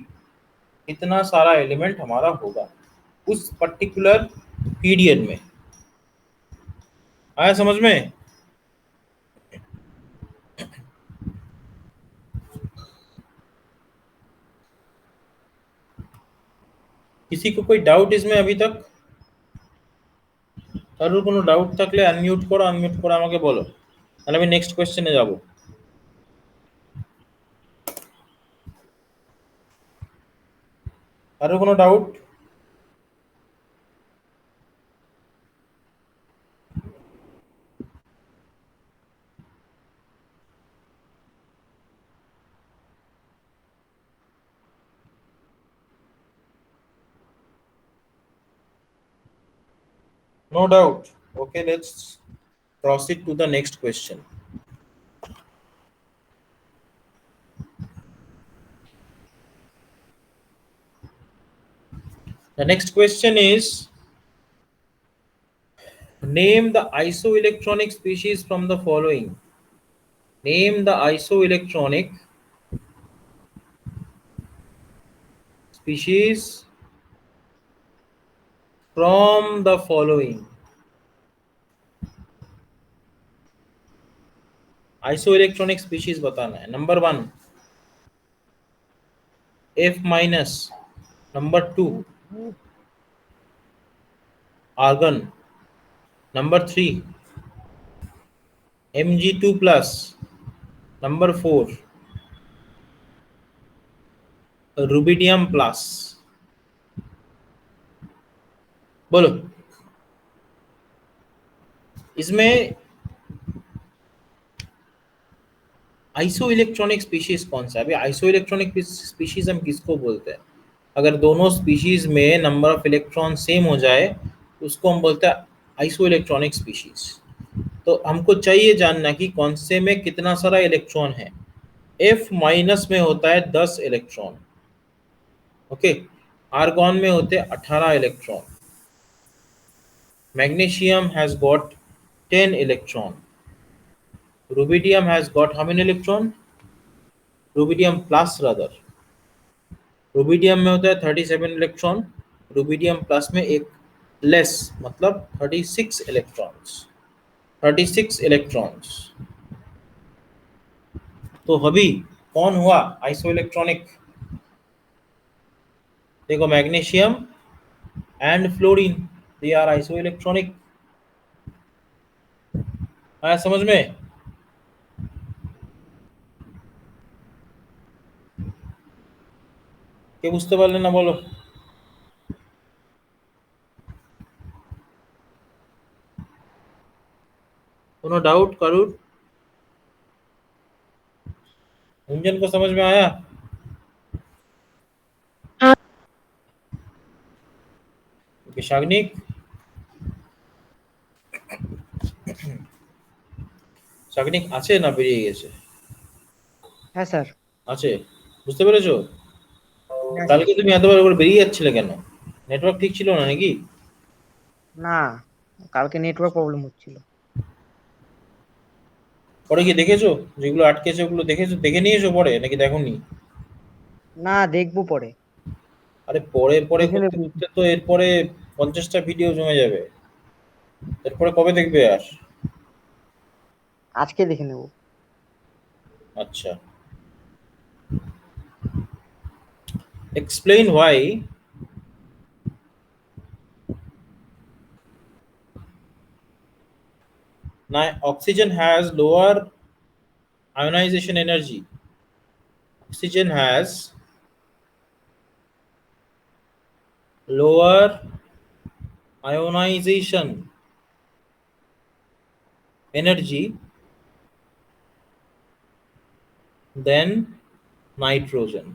[SPEAKER 1] इतना सारा एलिमेंट हमारा होगा उस पर्टिकुलर पीरियड में। आया समझ में? किसी को कोई डाउट इसमें अभी तक? কারোর কোনো ডাউট থাকলে আনমিউট করে আমাকে বলো, তাহলে আমি নেক্সট কোশ্চেনে যাব। কারোর কোনো doubt? No doubt. Okay, let's proceed to the next question. The next question is, name the isoelectronic species from the following. Name the isoelectronic species from the following. Isoelectronic species बताना है। Number 1 F minus, number 2 argon, number 3 Mg2 plus, number 4 rubidium plus. बोलो इसमें iso electronic species कौन सा है? अभी iso electronic species हम किसको बोलते हैं? अगर दोनों स्पीशीज में नंबर ऑफ इलेक्ट्रॉन सेम हो जाए तो उसको हम बोलते हैं आइसो इलेक्ट्रॉनिक स्पीशीज। तो हमको चाहिए जानना कि कौन से में कितना सारा इलेक्ट्रॉन है। F माइनस में होता है 10 इलेक्ट्रॉन, ओके। आर्गॉन में होते हैं 18 electron. Magnesium has got 10 electron. Rubidium has got how many electron? Rubidium plus rather, rubidium में होता है 37 इलेक्ट्रॉन, रुबिडियम प्लस में एक लेस, मतलब 36 इलेक्ट्रॉन्स। 36 इलेक्ट्रॉन्स। तो अभी कौन हुआ आइसो इलेक्ट्रॉनिक? देखो magnesium and fluorine, they are isoelectronic. आया समझ में? के बुझতে পারলে না বলো? कोनो डाउट करूर? गुंजन को समझ में आया? শাগনিক, শাগনিক আছে না বেরিয়ে গেছে?
[SPEAKER 2] হ্যাঁ স্যার।
[SPEAKER 1] আছে, বুঝতে পেরেছো?
[SPEAKER 2] হ্যাঁ স্যার।
[SPEAKER 1] কালকে তুমি এতবার করে বেরিয়ে যাচ্ছিলে কেন? নেটওয়ার্ক ঠিক ছিল না নাকি?
[SPEAKER 2] না, কালকে নেটওয়ার্ক প্রবলেম হচ্ছিল।
[SPEAKER 1] পরে কি দেখেছো যেগুলো আটকেছে ওগুলো দেখেছো, দেখে নিয়েছো পরে নাকি দেখোনি?
[SPEAKER 2] না, দেখবো পরে।
[SPEAKER 1] আরে পরে পরে
[SPEAKER 2] দেখে
[SPEAKER 1] করতে
[SPEAKER 2] নেবো।
[SPEAKER 1] করতে তো এরপরে 50টা ভিডিও জমে যাবে। এরপরে কবে দেখবে আর?
[SPEAKER 2] আজকে দেখে নেবো।
[SPEAKER 1] আচ্ছা, explain why oxygen has lower ionization energy. Oxygen has lower ionization energy than nitrogen.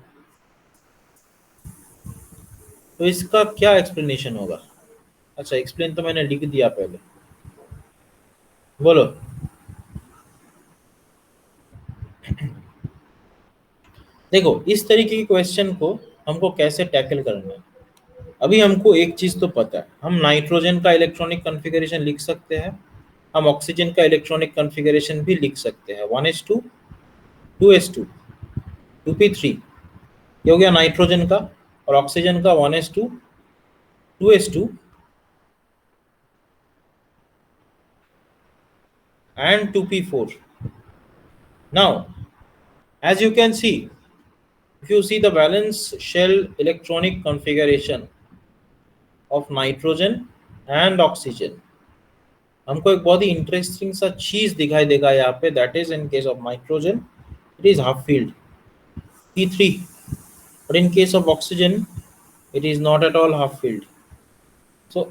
[SPEAKER 1] तो इसका क्या एक्सप्लेनेशन होगा? अच्छा, एक्सप्लेन तो मैंने लिख दिया पहले, बोलो। देखो इस तरीके के क्वेश्चन को हमको कैसे टैकल करना है। अभी हमको एक चीज तो पता है, हम नाइट्रोजन का इलेक्ट्रॉनिक कॉन्फ़िगरेशन लिख सकते हैं हम ऑक्सीजन का इलेक्ट्रॉनिक कॉन्फ़िगरेशन भी लिख सकते हैं 1s2 2s2 2p3। ये हो गया नाइट्रोजन का, और ऑक्सीजन का 1s2 2s2 and 2p4. Now, as you can see, if you see the valence shell electronic configuration of nitrogen and oxygen, हमको एक बहुत ही इंटरेस्टिंग सा चीज दिखाई देगा यहाँ पे, that is in case of nitrogen it is half field P3, but in case of oxygen it is not at all half filled. So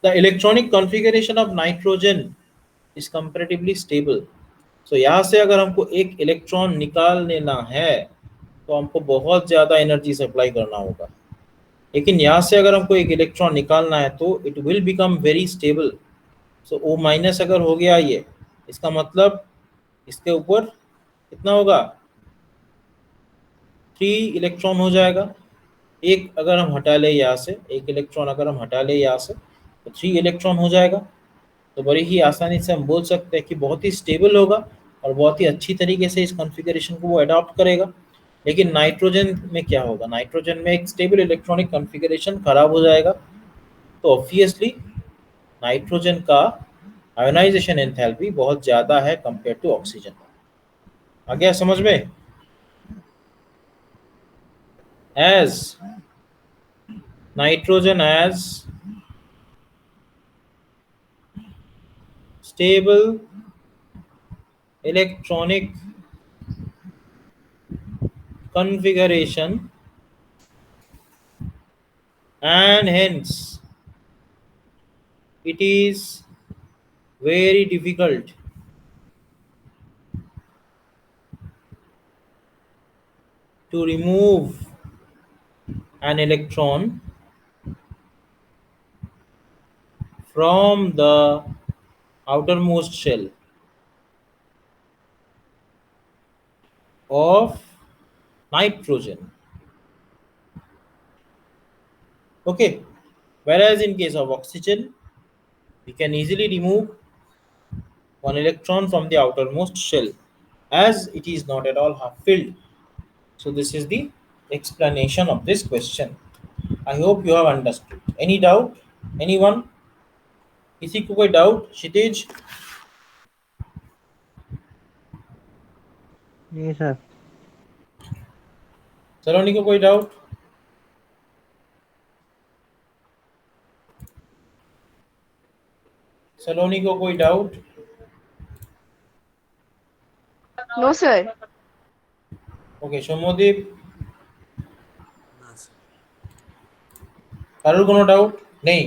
[SPEAKER 1] the electronic configuration of nitrogen is comparatively stable. So यहाँ से अगर हमको एक electron निकाल लेना है तो हमको बहुत ज़्यादा एनर्जी सप्लाई करना होगा, लेकिन यहाँ से अगर हमको एक इलेक्ट्रॉन निकालना है तो it will become very stable. So O minus अगर हो गया ये, इसका मतलब इसके ऊपर कितना होगा, 3 इलेक्ट्रॉन हो जाएगा। एक अगर हम हटा ले यहाँ से, एक इलेक्ट्रॉन अगर हम हटा ले यहाँ से तो 3 इलेक्ट्रॉन हो जाएगा। तो बड़ी ही आसानी से हम बोल सकते हैं कि बहुत ही स्टेबल होगा और बहुत ही अच्छी तरीके से इस कॉन्फ़िगरेशन को वो अडॉप्ट करेगा। लेकिन नाइट्रोजन में क्या होगा, नाइट्रोजन में एक स्टेबल इलेक्ट्रॉनिक कॉन्फ़िगरेशन खराब हो जाएगा, तो ऑब्वियसली नाइट्रोजन का आयोनाइजेशन एंथैल्पी बहुत ज़्यादा है कंपेयर टू ऑक्सीजन। आ गया समझ में? As nitrogen has stable electronic configuration and hence it is very difficult to remove an electron from the outermost shell of nitrogen. Okay, whereas in case of oxygen we can easily remove one electron from the outermost shell as it is not at all half filled. So this is the explanation of this question. I hope you have understood. Any doubt? Anyone? किसी को कोई doubt? क्षितिज?
[SPEAKER 2] नहीं sir.
[SPEAKER 1] सलोनी को कोई doubt? Saloni को कोई doubt?
[SPEAKER 4] No, sir.
[SPEAKER 1] Okay, Shomodeep? Karul, no doubt? नहीं.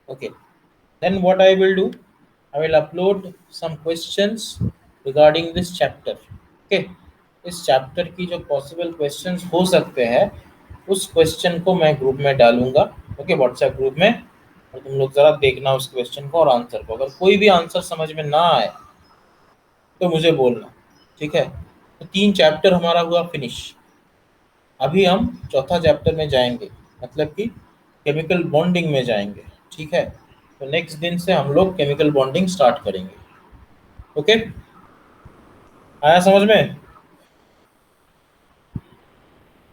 [SPEAKER 1] Okay. Then what I will do, I will upload some questions regarding this chapter. Okay. इस चैप्टर की जो पॉसिबल क्वेश्चंस हो सकते हैं उस क्वेश्चन को मैं ग्रुप में डालूंगा, ओके, व्हाट्सएप ग्रुप में, और तुम लोग जरा देखना उस क्वेश्चन को और आंसर को। अगर कोई भी आंसर समझ में ना आए तो मुझे बोलना, ठीक है? तो 3 चैप्टर हमारा हुआ फिनिश। अभी हम चौथा चैप्टर में जाएंगे, मतलब कि केमिकल बॉन्डिंग में जाएंगे, ठीक है? तो नेक्स्ट दिन से हम लोग केमिकल बॉन्डिंग स्टार्ट करेंगे। ओके, आया समझ में?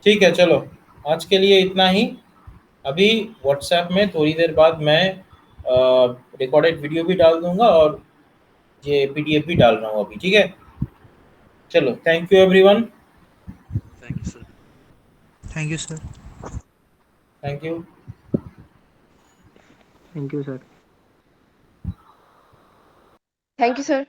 [SPEAKER 1] ठीक है, चलो आज के लिए इतना ही। अभी व्हाट्सएप में थोड़ी देर बाद मैं रिकॉर्डेड वीडियो भी डाल दूंगा और ये पीडीएफ भी डाल रहा हूँ अभी, ठीक है? चलो, thank you everyone.
[SPEAKER 3] Thank you, sir. Thank you, sir.
[SPEAKER 1] Thank you.
[SPEAKER 2] Thank you sir.
[SPEAKER 4] Thank you, sir.